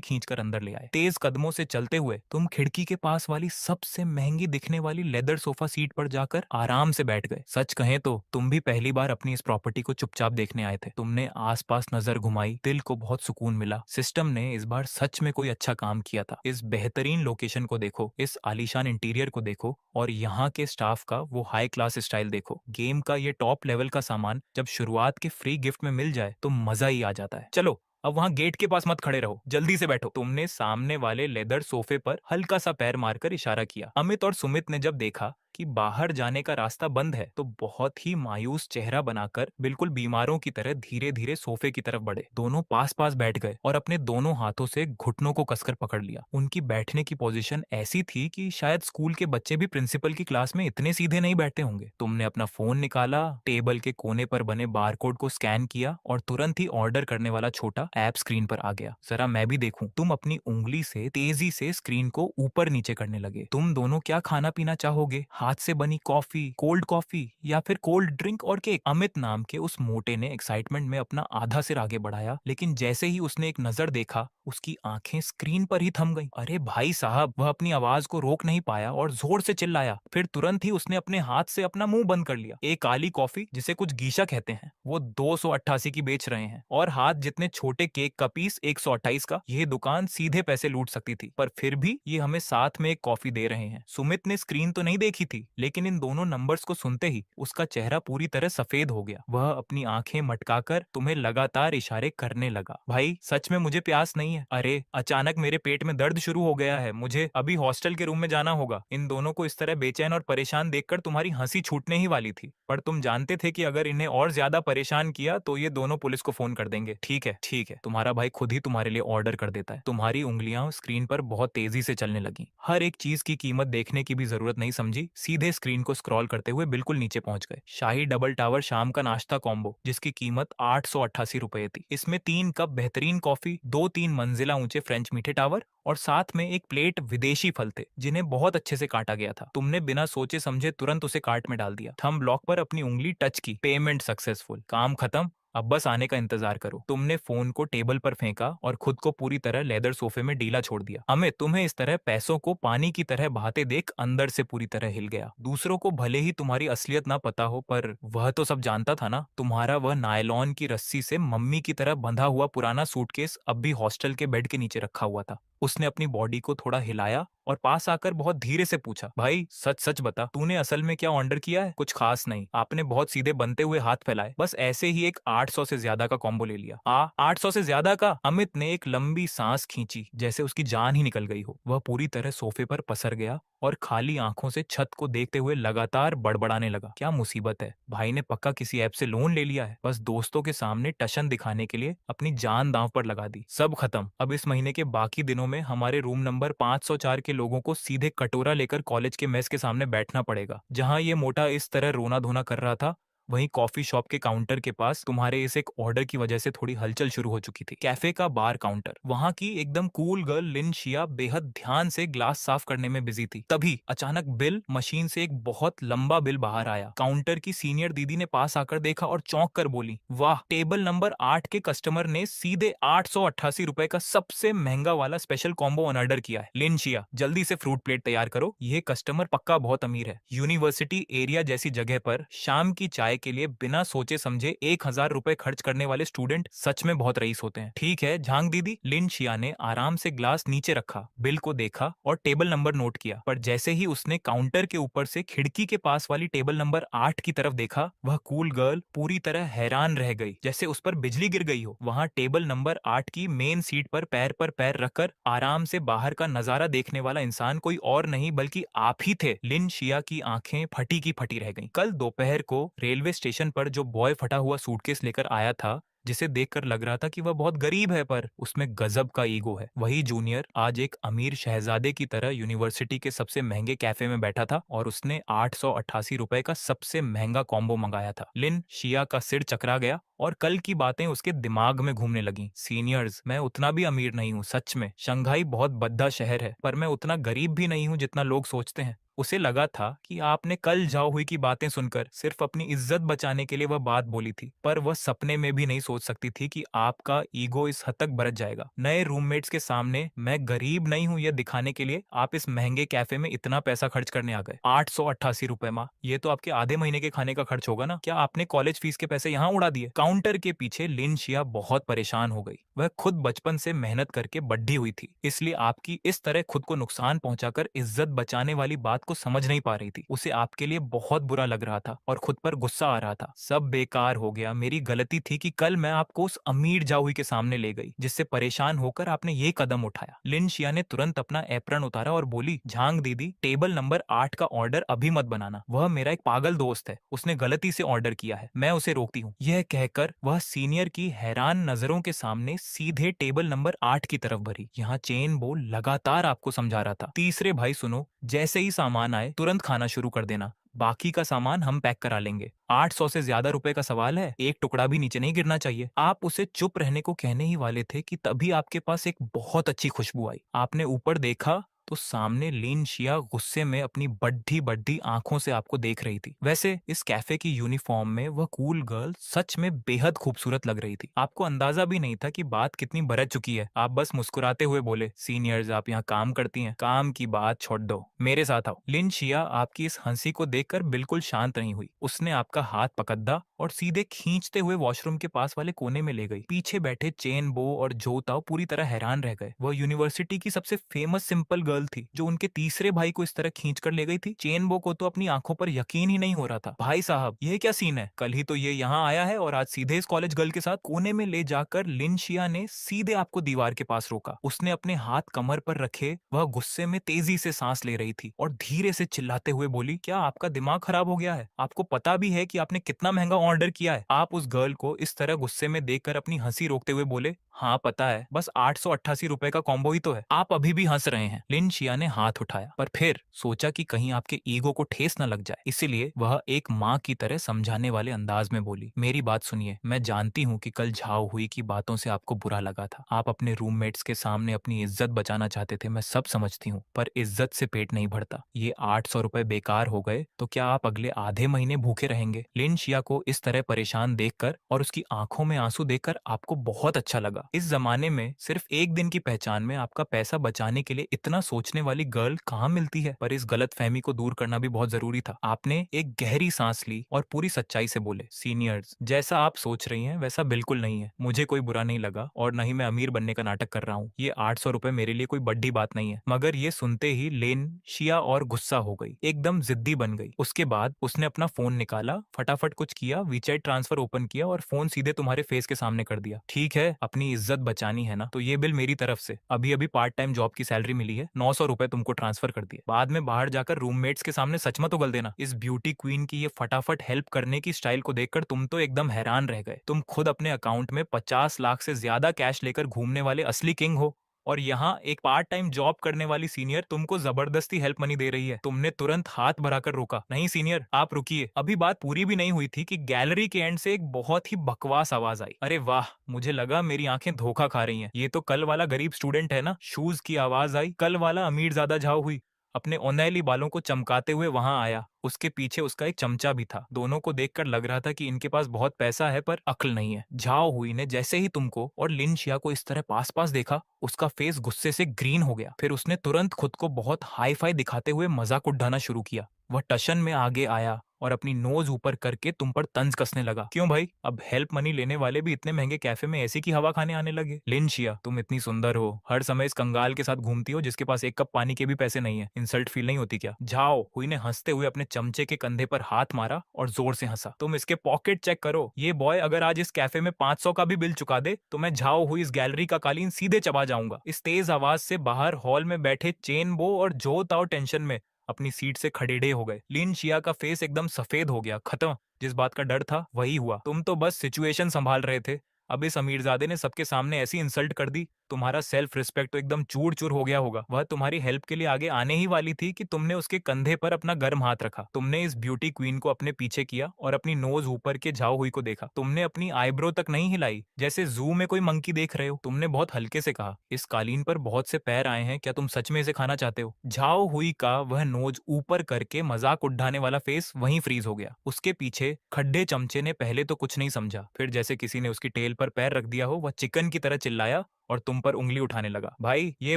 खींचकर अंदर ले आए। तेज कदमों से चलते हुए तुम खिड़की के पास वाली सबसे महंगी दिखने वाली लेदर सोफा सीट पर जाकर आराम से बैठ गए। सच कहें तो तुम भी पहली बार अपनी इस प्रॉपर्टी को चुपचाप देखने आए थे। तुमने आसपास नजर घुमाई, दिल को बहुत सुकून मिला। सिस्टम ने इस बार सच में कोई अच्छा काम किया था। इस बेहतरीन लोकेशन को देखो, इस आलीशान इंटीरियर को देखो और यहाँ के स्टाफ का वो हाई क्लास स्टाइल देखो। गेम का ये टॉप लेवल का सामान जब शुरुआत के फ्री गिफ्ट में मिल जाए तो मजा ही आ जाता है। चलो अब वहां गेट के पास मत खड़े रहो, जल्दी से बैठो। तुमने सामने वाले लेदर सोफे पर हल्का सा पैर मारकर इशारा किया। अमित और सुमित ने जब देखा कि बाहर जाने का रास्ता बंद है तो बहुत ही मायूस चेहरा बनाकर बिल्कुल बीमारों की तरह धीरे धीरे सोफे की तरफ बढ़े। दोनों पास पास बैठ गए और अपने दोनों हाथों से घुटनों को कसकर पकड़ लिया। उनकी बैठने की पोजीशन ऐसी थी कि शायद स्कूल के बच्चे भी प्रिंसिपल की क्लास में इतने सीधे नहीं बैठते होंगे। तुमने अपना फोन निकाला, टेबल के कोने पर बने बारकोड को स्कैन किया और तुरंत ही ऑर्डर करने वाला छोटा ऐप स्क्रीन पर आ गया। जरा मैं भी देखूं। तुम अपनी उंगली से तेजी से स्क्रीन को ऊपर नीचे करने लगे। तुम दोनों क्या खाना पीना चाहोगे? हाथ से बनी कॉफी, कोल्ड कॉफी या फिर कोल्ड ड्रिंक और केक? अमित नाम के उस मोटे ने एक्साइटमेंट में अपना आधा सिर आगे बढ़ाया, लेकिन जैसे ही उसने एक नजर देखा उसकी आंखें स्क्रीन पर ही थम गईं। अरे भाई साहब, वह अपनी आवाज को रोक नहीं पाया और जोर से चिल्लाया। फिर तुरंत ही उसने अपने हाथ से अपना मुंह बंद कर लिया। एक काली कॉफी, जिसे कुछ गीशा कहते हैं, वो 288 की बेच रहे हैं और हाथ जितने छोटे केक का पीस 128 का। यह दुकान सीधे पैसे लूट सकती थी, पर फिर भी ये हमें साथ में एक कॉफी दे रहे हैं। सुमित ने स्क्रीन तो नहीं देखी थी, लेकिन इन दोनों नंबर्स को सुनते ही उसका चेहरा पूरी तरह सफेद हो गया। वह अपनी आंखें मटकाकर तुम्हें लगातार इशारे करने लगा। भाई सच में मुझे प्यास नहीं है। अरे अचानक मेरे पेट में दर्द शुरू हो गया है, मुझे अभी हॉस्टल के रूम में जाना होगा। इन दोनों को इस तरह बेचैन और परेशान देखकर तुम्हारी हंसी छूटने ही वाली थी, पर तुम जानते थे कि अगर इन्हें और ज्यादा परेशान किया तो ये दोनों पुलिस को फोन कर देंगे। ठीक है ठीक है, तुम्हारा भाई खुद ही तुम्हारे लिए ऑर्डर कर देता है। तुम्हारी उंगलियां स्क्रीन पर बहुत तेजी से चलने लगी। हर एक चीज की कीमत देखने की भी जरूरत नहीं समझी, सीधे स्क्रीन को स्क्रॉल करते हुए बिल्कुल नीचे पहुंच गए। शाही डबल टावर शाम का नाश्ता कॉम्बो, जिसकी कीमत 888 रुपए थी। इसमें 3 कप बेहतरीन कॉफी, 2-3 मंजिला ऊंचे फ्रेंच मीठे टावर और साथ में एक प्लेट विदेशी फल थे, जिन्हें बहुत अच्छे से काटा गया था। तुमने बिना सोचे समझे तुरंत उसे कार्ट में डाल दिया। थंब लॉक पर अपनी उंगली टच की। Payment successful. काम खत्म, अब बस आने का इंतजार करो। तुमने फोन को टेबल पर फेंका और खुद को पूरी तरह लेदर सोफे में ढीला छोड़ दिया। अमित तुम्हें इस तरह पैसों को पानी की तरह बहाते देख अंदर से पूरी तरह हिल गया। दूसरों को भले ही तुम्हारी असलियत ना पता हो, पर वह तो सब जानता था ना। तुम्हारा वह नायलॉन की रस्सी से मम्मी की तरह बंधा हुआ पुराना सूटकेस अब भी हॉस्टल के बेड के नीचे रखा हुआ था। उसने अपनी बॉडी को थोड़ा हिलाया और पास आकर बहुत धीरे से पूछा, भाई सच सच बता, तूने असल में क्या ऑर्डर किया है? कुछ खास नहीं। आपने बहुत सीधे बनते हुए हाथ फैलाए। बस ऐसे ही एक 800 से ज्यादा का कॉम्बो ले लिया। 800 से ज्यादा का? अमित ने एक लंबी सांस खींची, जैसे उसकी जान ही निकल गई हो। वह पूरी तरह सोफे पर पसर गया और खाली आंखों से छत को देखते हुए लगातार बड़बड़ाने लगा। क्या मुसीबत है? भाई ने पक्का किसी ऐप से लोन ले लिया है। बस दोस्तों के सामने टशन दिखाने के लिए अपनी जान दांव पर लगा दी। सब खत्म। अब इस महीने के बाकी दिनों में हमारे रूम नंबर 504 के लोगों को सीधे कटोरा लेकर कॉलेज के मेस के सामने बैठना पड़ेगा। जहां ये मोटा इस तरह रोना धोना कर रहा था, वहीं कॉफी शॉप के काउंटर के पास तुम्हारे इस एक ऑर्डर की वजह से थोड़ी हलचल शुरू हो चुकी थी। कैफे का बार काउंटर, वहां की एकदम कूल गर्ल लिन शिया बेहद ध्यान से ग्लास साफ करने में बिजी थी। तभी अचानक बिल मशीन से एक बहुत लंबा बिल बाहर आया। काउंटर की सीनियर दीदी ने पास आकर देखा और चौंक कर बोली, वाह, टेबल नंबर 8 के कस्टमर ने सीधे 888 रुपए का सबसे महंगा वाला स्पेशल कॉम्बो ऑर्डर किया है। लिन शिया, जल्दी से फ्रूट प्लेट तैयार करो, यह कस्टमर पक्का बहुत अमीर है। यूनिवर्सिटी एरिया जैसी जगह पर शाम की चाय चाय के लिए बिना सोचे समझे 1,000 रुपए खर्च करने वाले स्टूडेंट सच में बहुत रईस होते हैं। ठीक है झांग दीदी। लिन शिया ने आराम से ग्लास नीचे रखा, बिल को देखा और टेबल नंबर नोट किया, पर जैसे ही उसने काउंटर के ऊपर से खिड़की के पास वाली टेबल नंबर 8 की तरफ देखा, वह कूल गर्ल पूरी तरह हैरान रह गई, जैसे उस पर बिजली गिर गई हो। वहां टेबल नंबर 8 की मेन सीट पर पैर रखकर आराम से बाहर का नजारा देखने वाला इंसान कोई और नहीं बल्कि आप ही थे। लिन शिया की आंखें फटी की फटी रह गईं। कल दोपहर को रेलवे स्टेशन पर जो बॉय फटा हुआ सूटकेस लेकर आया था, जिसे देखकर लग रहा था कि वह बहुत गरीब है, पर उसमें गजब का ईगो है, वही जूनियर आज एक अमीर शहजादे की तरह यूनिवर्सिटी के सबसे महंगे कैफे में बैठा था और उसने 888 रुपए का सबसे महंगा कॉम्बो मंगाया था। लिन शिया का सिर चकरा गया और कल की बातें उसके दिमाग में घूमने लगी। सीनियर्स, मैं उतना भी अमीर नहीं हूँ, सच में शंघाई बहुत भद्दा शहर है, पर मैं उतना गरीब भी नहीं हूँ जितना लोग सोचते हैं। उसे लगा था कि आपने कल जाओ हुई की बातें सुनकर सिर्फ अपनी इज्जत बचाने के लिए वह बात बोली थी, पर वह सपने में भी नहीं सोच सकती थी कि आपका ईगो इस हद तक बरत जाएगा। नए रूममेट्स के सामने मैं गरीब नहीं हूं यह दिखाने के लिए आप इस महंगे कैफे में इतना पैसा खर्च करने आ गए। 888 रुपए माँ, ये तो आपके आधे महीने के खाने का खर्च होगा ना। क्या आपने कॉलेज फीस के पैसे यहाँ उड़ा दिए? काउंटर के पीछे लिन शिया बहुत परेशान हो गई। वह खुद बचपन से मेहनत करके बढ़ी हुई थी, इसलिए आपकी इस तरह खुद को नुकसान पहुंचाकर इज्जत बचाने वाली बात को समझ नहीं पा रही थी। उसे आपके लिए बहुत बुरा लग रहा था और खुद पर गुस्सा आ रहा था। सब बेकार हो गया, मेरी गलती थी कि कल मैं आपको उस अमीर जाहुई के सामने ले गई, जिससे परेशान होकर आपने ये कदम उठाया। लिन शिया ने तुरंत अपना एप्रन उतारा और बोली, झांग दीदी, टेबल नंबर 8 का ऑर्डर अभी मत बनाना, वह मेरा एक पागल दोस्त है, उसने गलती से ऑर्डर किया है, मैं उसे रोकती हूँ। यह कहकर वह सीनियर की हैरान नजरों के सामने सीधे टेबल नंबर 8 की तरफ भरी। यहाँ चेन बो लगातार आपको समझा रहा था, तीसरे भाई सुनो, जैसे ही सामान आए तुरंत खाना शुरू कर देना, बाकी का सामान हम पैक करा लेंगे। 800 से ज्यादा रुपए का सवाल है, एक टुकड़ा भी नीचे नहीं गिरना चाहिए। आप उसे चुप रहने को कहने ही वाले थे कि तभी आपके पास एक बहुत अच्छी खुशबू आई। आपने ऊपर देखा तो सामने लिन शिया गुस्से में अपनी बड्ढी बड्ढी आंखों से आपको देख रही थी। वैसे इस कैफे की यूनिफॉर्म में वह कूल गर्ल सच में बेहद खूबसूरत लग रही थी। आपको अंदाजा भी नहीं था कि बात कितनी बरत चुकी है। आप बस मुस्कुराते हुए बोले, सीनियर्स आप यहाँ काम करती हैं, काम की बात छोड़ दो, मेरे साथ आओ। लिन शिया आपकी इस हंसी को देखकर बिल्कुल शांत नहीं हुई। उसने आपका हाथ पकड़ा और सीधे खींचते हुए वॉशरूम के पास वाले कोने में ले गई। पीछे बैठे चेन बो और जो ताओ पूरी तरह हैरान रह गए। वह यूनिवर्सिटी की सबसे फेमस सिंपल गर्ल थी जो उनके तीसरे भाई को इस तरह खींच कर ले गई थी। चेन बो को तो अपनी आंखों पर यकीन ही नहीं हो रहा था। भाई साहब, ये क्या सीन है? कल ही तो ये यहाँ आया है और आज सीधे इस कॉलेज गर्ल के साथ। कोने में ले जाकर लिन शिया ने सीधे आपको दीवार के पास रोका। उसने अपने हाथ कमर पर रखे, वह गुस्से में तेजी से सांस ले रही थी और धीरे से चिल्लाते हुए बोली, क्या आपका दिमाग खराब हो गया है? आपको पता भी है कि आपने कितना महंगा ऑर्डर किया है? आप उस गर्ल को इस तरह गुस्से में देखकर अपनी हंसी रोकते हुए बोले, हाँ पता है, बस 888 रुपए का कॉम्बो ही तो है, आप अभी भी हंस रहे हैं। लिन शिया ने हाथ उठाया, पर फिर सोचा कि कहीं आपके ईगो को ठेस न लग जाए, इसीलिए वह एक माँ की तरह समझाने वाले अंदाज में बोली, मेरी बात सुनिए, मैं जानती हूँ कि कल झाओ हुई की बातों से आपको बुरा लगा था। आप अपने रूममेट्स के सामने अपनी इज्जत बचाना चाहते थे, मैं सब समझती हूँ, पर इज्जत से पेट नहीं भरता। ये 800 रुपए बेकार हो गए तो क्या आप अगले आधे महीने भूखे रहेंगे? लिन शिया को इस तरह परेशान देखकर और उसकी आंखों में आंसू देखकर आपको बहुत अच्छा लगा। इस जमाने में सिर्फ एक दिन की पहचान में आपका पैसा बचाने के लिए इतना सोचने वाली गर्ल कहाँ मिलती है? पर इस गलतफहमी को दूर करना भी बहुत जरूरी था। आपने एक गहरी सांस ली और पूरी सच्चाई से बोले, सीनियर्स, जैसा आप सोच रही हैं वैसा बिल्कुल नहीं है। मुझे कोई बुरा नहीं लगा और न ही मैं अमीर बनने का नाटक कर रहा हूँ। ये 800 रुपए मेरे लिए कोई बड़ी बात नहीं है। मगर ये सुनते ही लिन शिया और गुस्सा हो गई, एकदम जिद्दी बन गई। उसके बाद उसने अपना फोन निकाला, फटाफट कुछ किया, वीचैट ट्रांसफर ओपन किया और फोन सीधे तुम्हारे फेस के सामने कर दिया। ठीक है, अपनी इज्जत बचानी है ना, तो ये बिल मेरी तरफ से, अभी अभी पार्ट टाइम जॉब की सैलरी मिली है, 900 रुपए तुमको ट्रांसफर कर दिए। बाद में बाहर जाकर रूममेट्स के सामने सच मत उगल देना। इस ब्यूटी क्वीन की ये फटाफट हेल्प करने की स्टाइल को देखकर तुम तो एकदम हैरान रह गए। तुम खुद अपने अकाउंट में 50 लाख से ज्यादा कैश लेकर घूमने वाले असली किंग हो और यहाँ एक पार्ट टाइम जॉब करने वाली सीनियर तुमको जबरदस्ती हेल्प मनी दे रही है। तुमने तुरंत हाथ भराकर रोका, नहीं सीनियर आप रुकिए। अभी बात पूरी भी नहीं हुई थी कि गैलरी के एंड से एक बहुत ही बकवास आवाज आई। अरे वाह, मुझे लगा मेरी आंखें धोखा खा रही हैं। ये तो कल वाला गरीब स्टूडेंट है ना। शूज की आवाज आई। कल वाला अमीर ज्यादा झाव हुई अपने ओनैली बालों को चमकाते हुए वहां आया। उसके पीछे उसका एक चमचा भी था। दोनों को देखकर लग रहा था कि इनके पास बहुत पैसा है पर अक्ल नहीं है। झाओ हुई ने जैसे ही तुमको और लिन शिया को इस तरह पास पास देखा, उसका फेस गुस्से से ग्रीन हो गया। फिर उसने तुरंत खुद को बहुत हाई फाई दिखाते हुए मजाक उड़ाना शुरू किया। वह टशन में आगे आया और अपनी नोज ऊपर करके तुम पर तंज कसने लगा। क्यों भाई, अब हेल्प मनी लेने वाले भी इतने महंगे कैफे में ऐसी की हवा खाने आने लगे? लिन शिया, तुम इतनी सुंदर हो, हर समय इस कंगाल के साथ घूमती हो जिसके पास एक कप पानी के भी पैसे नहीं है, इंसल्ट फील नहीं होती क्या? झाओ हुई ने हंसते हुए अपने चमचे के कंधे पर हाथ मारा और जोर से हंसा। तुम इसके पॉकेट चेक करो, ये बॉय अगर आज इस कैफे में 500 का भी बिल चुका दे तो मैं झाओ हुई इस गैलरी का कालीन सीधे चबा जाऊंगा। इस तेज आवाज से बाहर हॉल में बैठे चेन बो और जो ताओ टेंशन में अपनी सीट से खड़ेड़े हो गए। लिन शिया का फेस एकदम सफेद हो गया। खत्म, जिस बात का डर था वही हुआ। तुम तो बस सिचुएशन संभाल रहे थे, अब इस अमीरजादे ने सबके सामने ऐसी इंसल्ट कर दी, तुम्हारा सेल्फ रिस्पेक्ट तो एकदम चूर चूर हो गया होगा। वह तुम्हारी हेल्प के लिए आगे आने ही वाली थी कि तुमने उसके कंधे पर अपना गर्म हाथ रखा। तुमने इस ब्यूटी क्वीन को अपने पीछे किया और अपनी नोज ऊपर के झाओ हुई को देखा। तुमने अपनी आईब्रो तक नहीं हिलाई, जैसे जू में कोई मंकी देख रहे हो। तुमने बहुत हल्के से कहा, इस कालीन पर बहुत से पैर आए हैं, क्या तुम सच में इसे खाना चाहते हो? झाओ हुई का वह नोज ऊपर करके मजाक उड़ाने वाला फेस वहीं फ्रीज हो गया। उसके पीछे खड्डे चमचे ने पहले तो कुछ नहीं समझा, फिर जैसे किसी ने उसकी टेल पर पैर रख दिया हो, वह चिकन की तरह चिल्लाया और तुम पर उंगली उठाने लगा। भाई, ये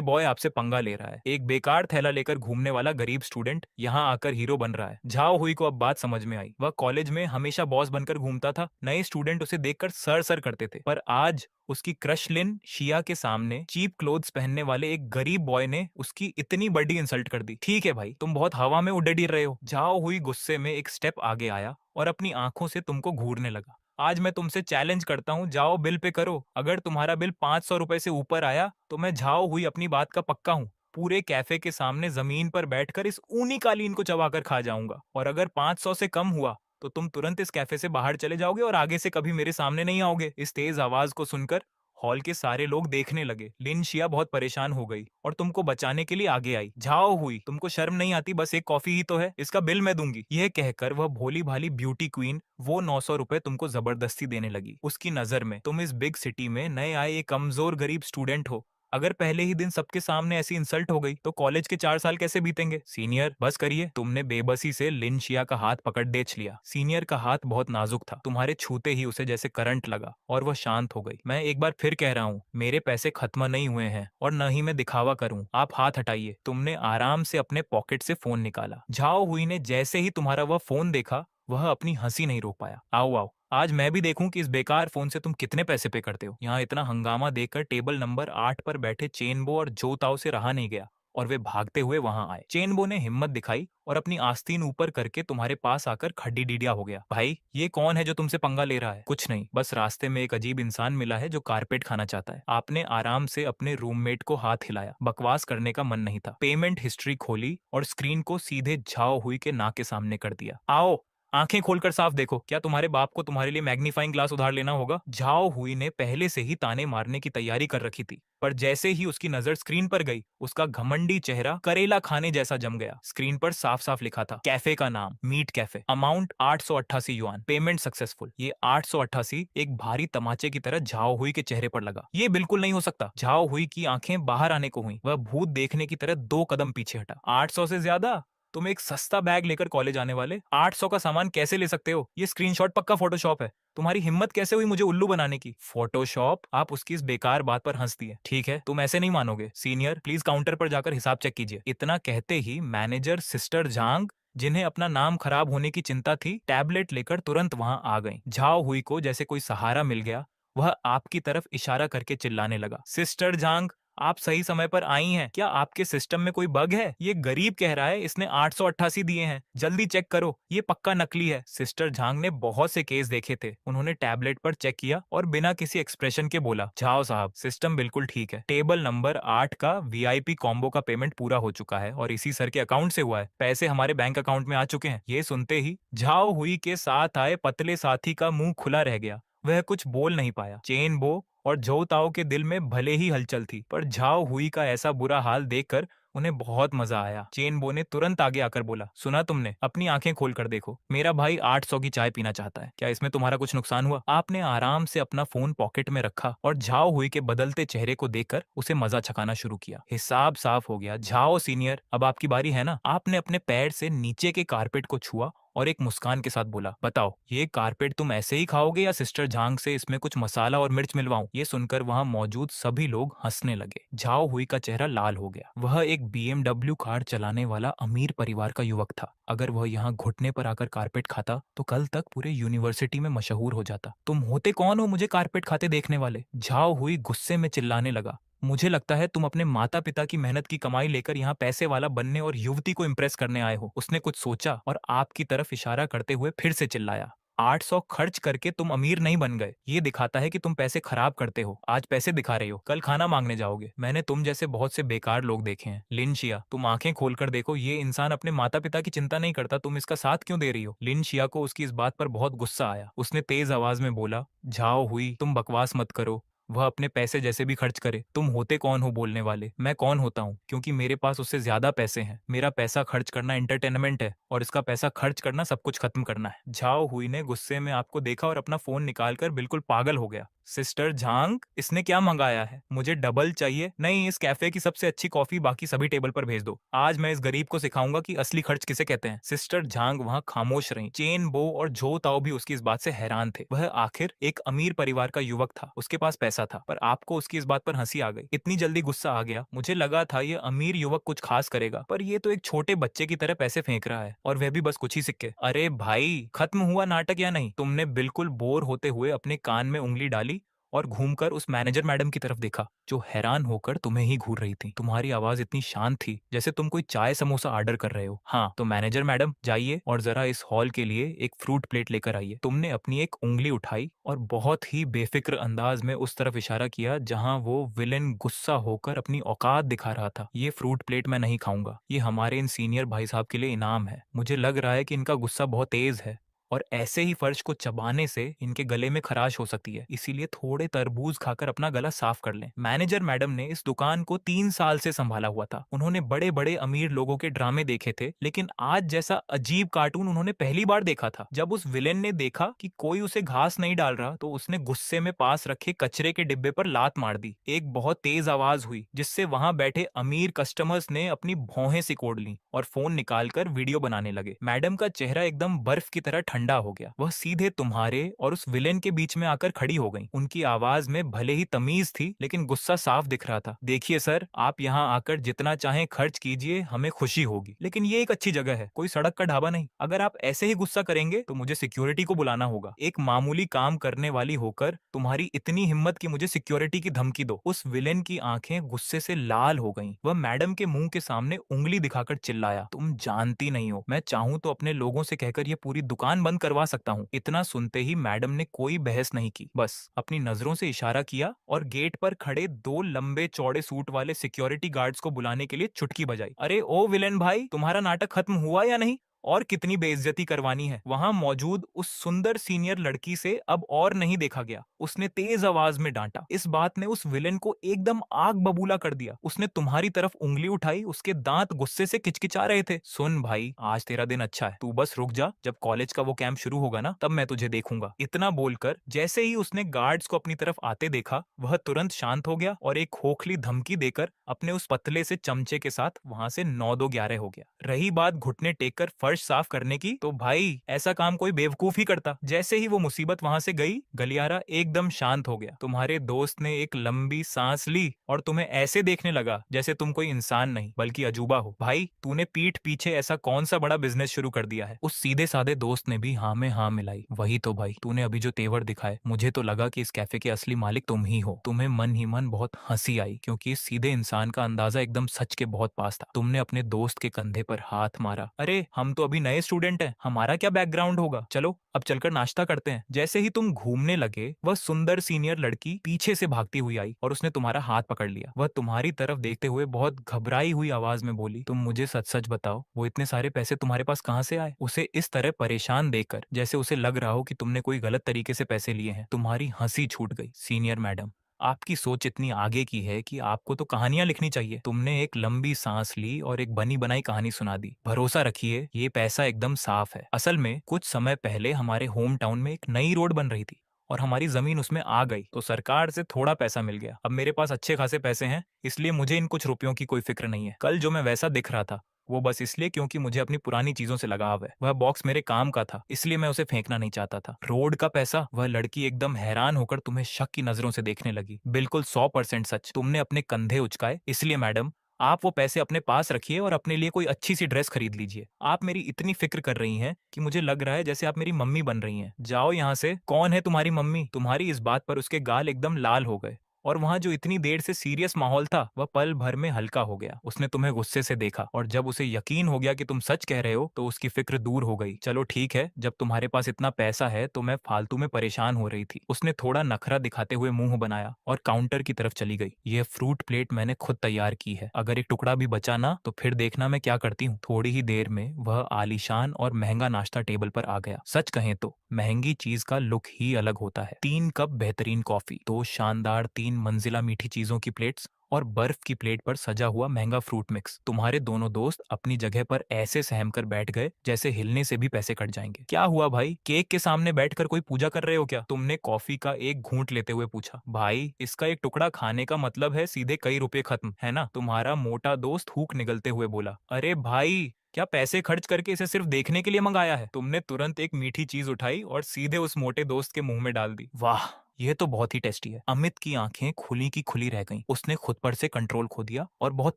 बॉय आपसे पंगा ले रहा है। एक बेकार थैला लेकर घूमने वाला गरीब स्टूडेंट यहाँ आकर हीरो बन रहा है। झाओ हुई को अब बात समझ में आई। वह कॉलेज में हमेशा बॉस बनकर घूमता था, नए स्टूडेंट उसे देखकर सर सर करते थे, पर आज उसकी क्रश लिन शिया के सामने चीप क्लोथ्स पहनने वाले एक गरीब बॉय ने उसकी इतनी बड़ी इंसल्ट कर दी। ठीक है भाई, तुम बहुत हवा में उड़े रहे हो। झाओ हुई गुस्से में एक स्टेप आगे आया और अपनी आंखों से तुमको घूरने लगा। आज मैं तुमसे चैलेंज करता हूँ, जाओ बिल पे करो। अगर तुम्हारा बिल 500 रुपए से ऊपर आया तो मैं झाओ हुई अपनी बात का पक्का हूँ, पूरे कैफे के सामने जमीन पर बैठकर इस ऊनी कालीन को चबाकर खा जाऊंगा। और अगर 500 से कम हुआ तो तुम तुरंत इस कैफे से बाहर चले जाओगे और आगे से कभी मेरे सामने नहीं आओगे। इस तेज आवाज को सुनकर हॉल के सारे लोग देखने लगे। लिन शिया बहुत परेशान हो गई और तुमको बचाने के लिए आगे आई। झाओ हुई, तुमको शर्म नहीं आती? बस एक कॉफी ही तो है, इसका बिल मैं दूंगी। यह कहकर वह भोली भाली ब्यूटी क्वीन वो 900 रुपए तुमको जबरदस्ती देने लगी। उसकी नजर में तुम इस बिग सिटी में नए आए एक कमजोर गरीब स्टूडेंट हो। अगर पहले ही दिन सबके सामने ऐसी इंसल्ट हो गई तो कॉलेज के 4 साल कैसे बीतेंगे? सीनियर बस करिए। तुमने बेबसी से लिन शिया का हाथ पकड़ देच लिया। सीनियर का हाथ बहुत नाजुक था, तुम्हारे छूते ही उसे जैसे करंट लगा और वह शांत हो गई। मैं एक बार फिर कह रहा हूँ, मेरे पैसे खत्म नहीं हुए हैं और न ही मैं दिखावा करूँ। आप हाथ हटाइए। तुमने आराम से अपने पॉकेट से फोन निकाला। झाओ हुई ने जैसे ही तुम्हारा वह फोन देखा, वह अपनी हंसी नहीं रोक पाया। आओ आओ, आज मैं भी देखूं कि इस बेकार फोन से तुम कितने पैसे पे करते हो। यहाँ इतना हंगामा देखकर टेबल नंबर 8 पर बैठे चेनबो और जो ताओ से रहा नहीं गया और वे भागते हुए वहां आए। चेनबो ने हिम्मत दिखाई और अपनी आस्तीन ऊपर करके तुम्हारे पास आकर खड्डी डीडिया हो गया। भाई, ये कौन है जो तुमसे पंगा ले रहा है? कुछ नहीं, बस रास्ते में एक अजीब इंसान मिला है जो कारपेट खाना चाहता है। आपने आराम से अपने रूममेट को हाथ हिलाया। बकवास करने का मन नहीं था। पेमेंट हिस्ट्री खोली और स्क्रीन को सीधे झाओ हुई के नाक के सामने कर दिया। आओ, आंखें खोलकर साफ देखो, क्या तुम्हारे बाप को तुम्हारे लिए मैग्नीफाइंग ग्लास उधार लेना होगा? झाओ हुई ने पहले से ही ताने मारने की तैयारी कर रखी थी, पर जैसे ही उसकी नजर स्क्रीन पर गई, उसका घमंडी चेहरा करेला खाने जैसा जम गया। स्क्रीन पर साफ साफ लिखा था, कैफे का नाम meet cafe, amount 888 yuan, payment successful. ये 888 एक भारी तमाचे की तरह झाओ हुई के चेहरे पर लगा। ये बिल्कुल नहीं हो सकता। झाओ हुई की आंखें बाहर आने को हुई। वह भूत देखने की तरह 2 कदम पीछे हटा। 800 से ज्यादा? तुम एक सस्ता बैग लेकर कॉलेज आने वाले 800 का सामान कैसे ले सकते हो? ये स्क्रीनशॉट पक्का फोटोशॉप है। तुम्हारी हिम्मत कैसे हुई मुझे उल्लू बनाने की? फोटोशॉप? आप उसकी इस बेकार बात पर हंस दिए। ठीक है, तुम ऐसे नहीं मानोगे। सीनियर, प्लीज काउंटर पर जाकर हिसाब चेक कीजिए। इतना कहते ही मैनेजर सिस्टर झांग, जिन्हें अपना नाम खराब होने की चिंता थी, टैबलेट लेकर तुरंत वहां आ गई। झाओ हुई को जैसे कोई सहारा मिल गया। वह आपकी तरफ इशारा करके चिल्लाने लगा, सिस्टर झांग, आप सही समय पर आई हैं। क्या आपके सिस्टम में कोई बग है? ये गरीब कह रहा है इसने 888 दिए हैं, जल्दी चेक करो, ये पक्का नकली है। सिस्टर झांग ने बहुत से केस देखे थे। उन्होंने टैबलेट पर चेक किया और बिना किसी एक्सप्रेशन के बोला, झाओ साहब, सिस्टम बिल्कुल ठीक है। टेबल नंबर 8 का वीआईपी कॉम्बो का पेमेंट पूरा हो चुका है और इसी सर के अकाउंट से हुआ है। पैसे हमारे बैंक अकाउंट में आ चुके हैं। ये सुनते ही झाओ हुई के साथ आए पतले साथी का मुंह खुला रह गया। वह कुछ बोल नहीं पाया। चेन बो और झोउ ताओ के दिल में भले ही हलचल थी, पर झाओ हुई का ऐसा बुरा हाल देखकर उन्हें बहुत मजा आया। चेन बो ने तुरंत आगे आकर बोला, सुना तुमने? अपनी आंखें खोलकर देखो, मेरा भाई 800 की चाय पीना चाहता है। क्या इसमें तुम्हारा कुछ नुकसान हुआ? आपने आराम से अपना फोन पॉकेट में रखा और झाओ हुई के बदलते चेहरे को देखकर उसे मजा छकाना शुरू किया। हिसाब साफ हो गया। झाओ सीनियर, अब आपकी बारी है ना? आपने अपने पैर से नीचे के कारपेट को छुआ और एक मुस्कान के साथ बोला, बताओ ये कारपेट तुम ऐसे ही खाओगे या सिस्टर झांग से इसमें कुछ मसाला और मिर्च मिलवाऊं? ये सुनकर वहां मौजूद सभी लोग हंसने लगे। झाओ हुई का चेहरा लाल हो गया। वह एक BMW कार चलाने वाला अमीर परिवार का युवक था। अगर वह यहाँ घुटने पर आकर कारपेट खाता तो कल तक पूरे यूनिवर्सिटी में मशहूर हो जाता। तुम होते कौन हो मुझे कारपेट खाते देखने वाले? झाओ हुई गुस्से में चिल्लाने लगा, मुझे लगता है तुम अपने माता पिता की मेहनत की कमाई लेकर यहाँ पैसे वाला बनने और युवती को इम्प्रेस करने आए हो। उसने कुछ सोचा और आपकी तरफ इशारा करते हुए फिर से चिल्लाया, 800 खर्च करके तुम अमीर नहीं बन गए। ये दिखाता है कि तुम पैसे खराब करते हो। आज पैसे दिखा रहे हो, कल खाना मांगने जाओगे। मैंने तुम जैसे बहुत से बेकार लोग देखे हैं। लिन शिया, तुम आंखें खोलकर देखो, ये इंसान अपने माता पिता की चिंता नहीं करता, तुम इसका साथ क्यों दे रही हो? लिन शिया को उसकी इस बात पर बहुत गुस्सा आया। उसने तेज आवाज में बोला, झाओ हुई, तुम बकवास मत करो। वह अपने पैसे जैसे भी खर्च करे। तुम होते कौन हो बोलने वाले? मैं कौन होता हूँ? क्योंकि मेरे पास उससे ज्यादा पैसे हैं। मेरा पैसा खर्च करना एंटरटेनमेंट है और इसका पैसा खर्च करना सब कुछ खत्म करना है। झाओ हुई ने गुस्से में आपको देखा और अपना फोन निकालकर बिल्कुल पागल हो गया। सिस्टर झांग, इसने क्या मंगाया है? मुझे डबल चाहिए। नहीं, इस कैफे की सबसे अच्छी कॉफी बाकी सभी टेबल पर भेज दो। आज मैं इस गरीब को सिखाऊंगा कि असली खर्च किसे कहते हैं। सिस्टर झांग वहाँ खामोश रही। चेन बो और झो ताओ भी उसकी इस बात से हैरान थे। वह आखिर एक अमीर परिवार का युवक था, उसके पास पैसा था, पर आपको उसकी इस बात पर हंसी आ गई। इतनी जल्दी गुस्सा आ गया? मुझे लगा था ये अमीर युवक कुछ खास करेगा, पर ये तो एक छोटे बच्चे की तरह पैसे फेंक रहा है, और वह भी बस कुछ ही सिक्के। अरे भाई, खत्म हुआ नाटक या नहीं? तुमने बिल्कुल बोर होते हुए अपने कान में उंगली डाली और घूमकर उस मैनेजर मैडम की तरफ देखा, जो हैरान होकर तुम्हें ही घूर रही थी। तुम्हारी आवाज इतनी शांत थी जैसे तुम कोई चाय समोसा ऑर्डर कर रहे हो। हाँ तो मैनेजर मैडम, जाइए और जरा इस हॉल के लिए एक फ्रूट प्लेट लेकर आइए। तुमने अपनी एक उंगली उठाई और बहुत ही बेफिक्र अंदाज में उस तरफ इशारा किया जहां वो विलेन गुस्सा होकर अपनी औकात दिखा रहा था। ये फ्रूट प्लेट मैं नहीं खाऊंगा, ये हमारे इन सीनियर भाई साहब के लिए इनाम है। मुझे लग रहा है कि इनका गुस्सा बहुत तेज है और ऐसे ही फर्श को चबाने से इनके गले में खराश हो सकती है, इसीलिए थोड़े तरबूज खाकर अपना गला साफ कर लें। मैनेजर मैडम ने इस दुकान को 3 साल से संभाला हुआ था। उन्होंने बड़े बड़े अमीर लोगों के ड्रामे देखे थे, लेकिन आज जैसा अजीब कार्टून उन्होंने पहली बार देखा था। जब उस विलेन ने देखा कि कोई उसे घास नहीं डाल रहा, तो उसने गुस्से में पास रखे कचरे के डिब्बे पर लात मार दी। एक बहुत तेज आवाज हुई जिससे वहां बैठे अमीर कस्टमर्स ने अपनी भौहें सिकोड़ ली और फोन निकालकर वीडियो बनाने लगे। मैडम का चेहरा एकदम बर्फ की तरह ठंडा हो गया। वह सीधे तुम्हारे और उस विलेन के बीच में आकर खड़ी हो गई। उनकी आवाज में भले ही तमीज थी, लेकिन गुस्सा साफ दिख रहा था। देखिए सर, आप यहाँ आकर जितना चाहें खर्च कीजिए, हमें खुशी होगी, लेकिन ये एक अच्छी जगह है, कोई सड़क का ढाबा नहीं। अगर आप ऐसे ही गुस्सा करेंगे तो मुझे सिक्योरिटी को बुलाना होगा। एक मामूली काम करने वाली होकर तुम्हारी इतनी हिम्मत कि मुझे सिक्योरिटी की धमकी दो। उस विलेन की आंखें गुस्से से लाल हो गईं। वह मैडम के मुंह के सामने उंगली दिखाकर चिल्लाया, तुम जानती नहीं हो, मैं चाहूं तो अपने लोगों से कहकर ये पूरी दुकान बंद करवा सकता हूँ। इतना सुनते ही मैडम ने कोई बहस नहीं की, बस अपनी नजरों से इशारा किया और गेट पर खड़े 2 लंबे चौड़े सूट वाले सिक्योरिटी गार्ड्स को बुलाने के लिए चुटकी बजाई। अरे ओ विलेन भाई, तुम्हारा नाटक खत्म हुआ या नहीं? और कितनी बेइज्जती करवानी है? वहां मौजूद उस सुंदर सीनियर लड़की से अब और नहीं देखा गया। उसने तेज आवाज में डांटा। इस बात ने उस विलेन को एकदम आग बबूला कर दिया। उसने तुम्हारी तरफ उंगली उठाई, उसके दांत गुस्से से किचकिचा रहे थे। सुन भाई, आज तेरा दिन अच्छा है, तू बस रुक जा, जब कॉलेज का वो कैंप शुरू होगा ना, तब मैं तुझे देखूंगा। इतना बोलकर जैसे ही उसने गार्ड्स को अपनी तरफ आते देखा, वह तुरंत शांत हो गया और एक खोखली धमकी देकर अपने उस पतले से चमचे के साथ वहां से 9-2-11 हो गया। रही बात घुटने टेककर फर्श साफ करने की, तो भाई ऐसा काम कोई बेवकूफ ही करता। जैसे ही वो मुसीबत वहां से गई, गलियारा एकदम शांत हो गया। तुम्हारे दोस्त ने एक लंबी सांस ली और तुम्हें ऐसे देखने लगा जैसे तुम कोई इंसान नहीं बल्कि अजूबा हो। भाई, तूने पीठ पीछे ऐसा कौन सा बड़ा बिजनेस शुरू कर दिया है? उस सीधे साधे दोस्त ने भी हाँ में हाँ मिलाई। वही तो भाई, तूने अभी जो तेवर दिखाए, मुझे तो लगा कि इस कैफे के असली मालिक तुम ही हो। तुम्हें मन ही मन बहुत हंसी आई, क्योंकि इस सीधे इंसान का अंदाजा एकदम सच के बहुत पास था। तुमने अपने दोस्त के कंधे पर हाथ मारा। अरे हम तो अभी नए स्टूडेंट हैं, हमारा क्या बैकग्राउंड होगा, चलो अब चलकर नाश्ता करते हैं। जैसे ही तुम घूमने लगे, वह सुंदर सीनियर लड़की पीछे से भागती हुई आई और उसने तुम्हारा हाथ पकड़ लिया। वह तुम्हारी तरफ देखते हुए बहुत घबराई हुई आवाज में बोली, तुम मुझे सच सच बताओ, वो इतने सारे पैसे तुम्हारे पास कहाँ से आए? उसे इस तरह परेशान देखकर जैसे उसे लग रहा हो कि तुमने कोई गलत तरीके से पैसे लिए हैं, तुम्हारी हंसी छूट गई। सीनियर मैडम, आपकी सोच इतनी आगे की है कि आपको तो कहानियां लिखनी चाहिए। तुमने एक लंबी सांस ली और एक बनी बनाई कहानी सुना दी। भरोसा रखिए, ये पैसा एकदम साफ है। असल में कुछ समय पहले हमारे होम टाउन में एक नई रोड बन रही थी और हमारी जमीन उसमें आ गई, तो सरकार से थोड़ा पैसा मिल गया। अब मेरे पास अच्छे खासे पैसे हैं, इसलिए मुझे इन कुछ रुपयों की कोई फिक्र नहीं है। कल जो मैं वैसा दिख रहा था, वो बस इसलिए क्योंकि मुझे अपनी पुरानी चीजों से लगाव है। वह बॉक्स मेरे काम का था, इसलिए मैं उसे फेंकना नहीं चाहता था। रोड का पैसा? वह लड़की एकदम हैरान होकर तुम्हें शक की नजरों से देखने लगी। बिल्कुल 100% सच। तुमने अपने कंधे उचकाए, इसलिए मैडम आप वो पैसे अपने पास रखिए और अपने लिए कोई अच्छी सी ड्रेस खरीद लीजिए। आप मेरी इतनी फिक्र कर रही हैं कि मुझे लग रहा है जैसे आप मेरी मम्मी बन रही हैं। जाओ यहाँ से। कौन है तुम्हारी मम्मी? तुम्हारी इस बात पर उसके गाल एकदम लाल हो गए और वहां जो इतनी देर से सीरियस माहौल था वह पल भर में हल्का हो गया। उसने तुम्हें गुस्से से देखा और जब उसे यकीन हो गया कि तुम सच कह रहे हो तो उसकी फिक्र दूर हो गई। चलो ठीक है, जब तुम्हारे पास इतना पैसा है तो मैं फालतू में परेशान हो रही थी। उसने थोड़ा नखरा दिखाते हुए मुंह बनाया और काउंटर की तरफ चली गई। यह फ्रूट प्लेट मैंने खुद तैयार की है, अगर एक टुकड़ा भी बचा ना तो फिर देखना मैं क्या करती हूँ। थोड़ी ही देर में वह आलीशान और महंगा नाश्ता टेबल पर आ गया। सच कहें तो महंगी चीज का लुक ही अलग होता है। 3 कप बेहतरीन कॉफी, 2 शानदार 3 मंजिला मीठी चीजों की प्लेट्स और बर्फ की प्लेट पर सजा हुआ महंगा फ्रूट मिक्स। तुम्हारे दोनों दोस्त अपनी जगह पर ऐसे सहम कर बैठ गए जैसे हिलने से भी पैसे कट जाएंगे। क्या हुआ भाई? केक के सामने बैठकर कोई पूजा कर रहे हो क्या? तुमने कॉफी का एक घूंट लेते हुए पूछा। भाई इसका एक टुकड़ा खाने का मतलब है सीधे कई रुपए खत्म, है ना? तुम्हारा मोटा दोस्त थूक निगलते हुए बोला। अरे भाई, क्या पैसे खर्च करके इसे सिर्फ देखने के लिए मंगाया है? तुमने तुरंत एक मीठी चीज उठाई और सीधे उस मोटे दोस्त के मुंह में डाल दी। वाह, यह तो बहुत ही टेस्टी है। अमित की आंखें खुली की खुली रह गईं। उसने खुद पर से कंट्रोल खो दिया और बहुत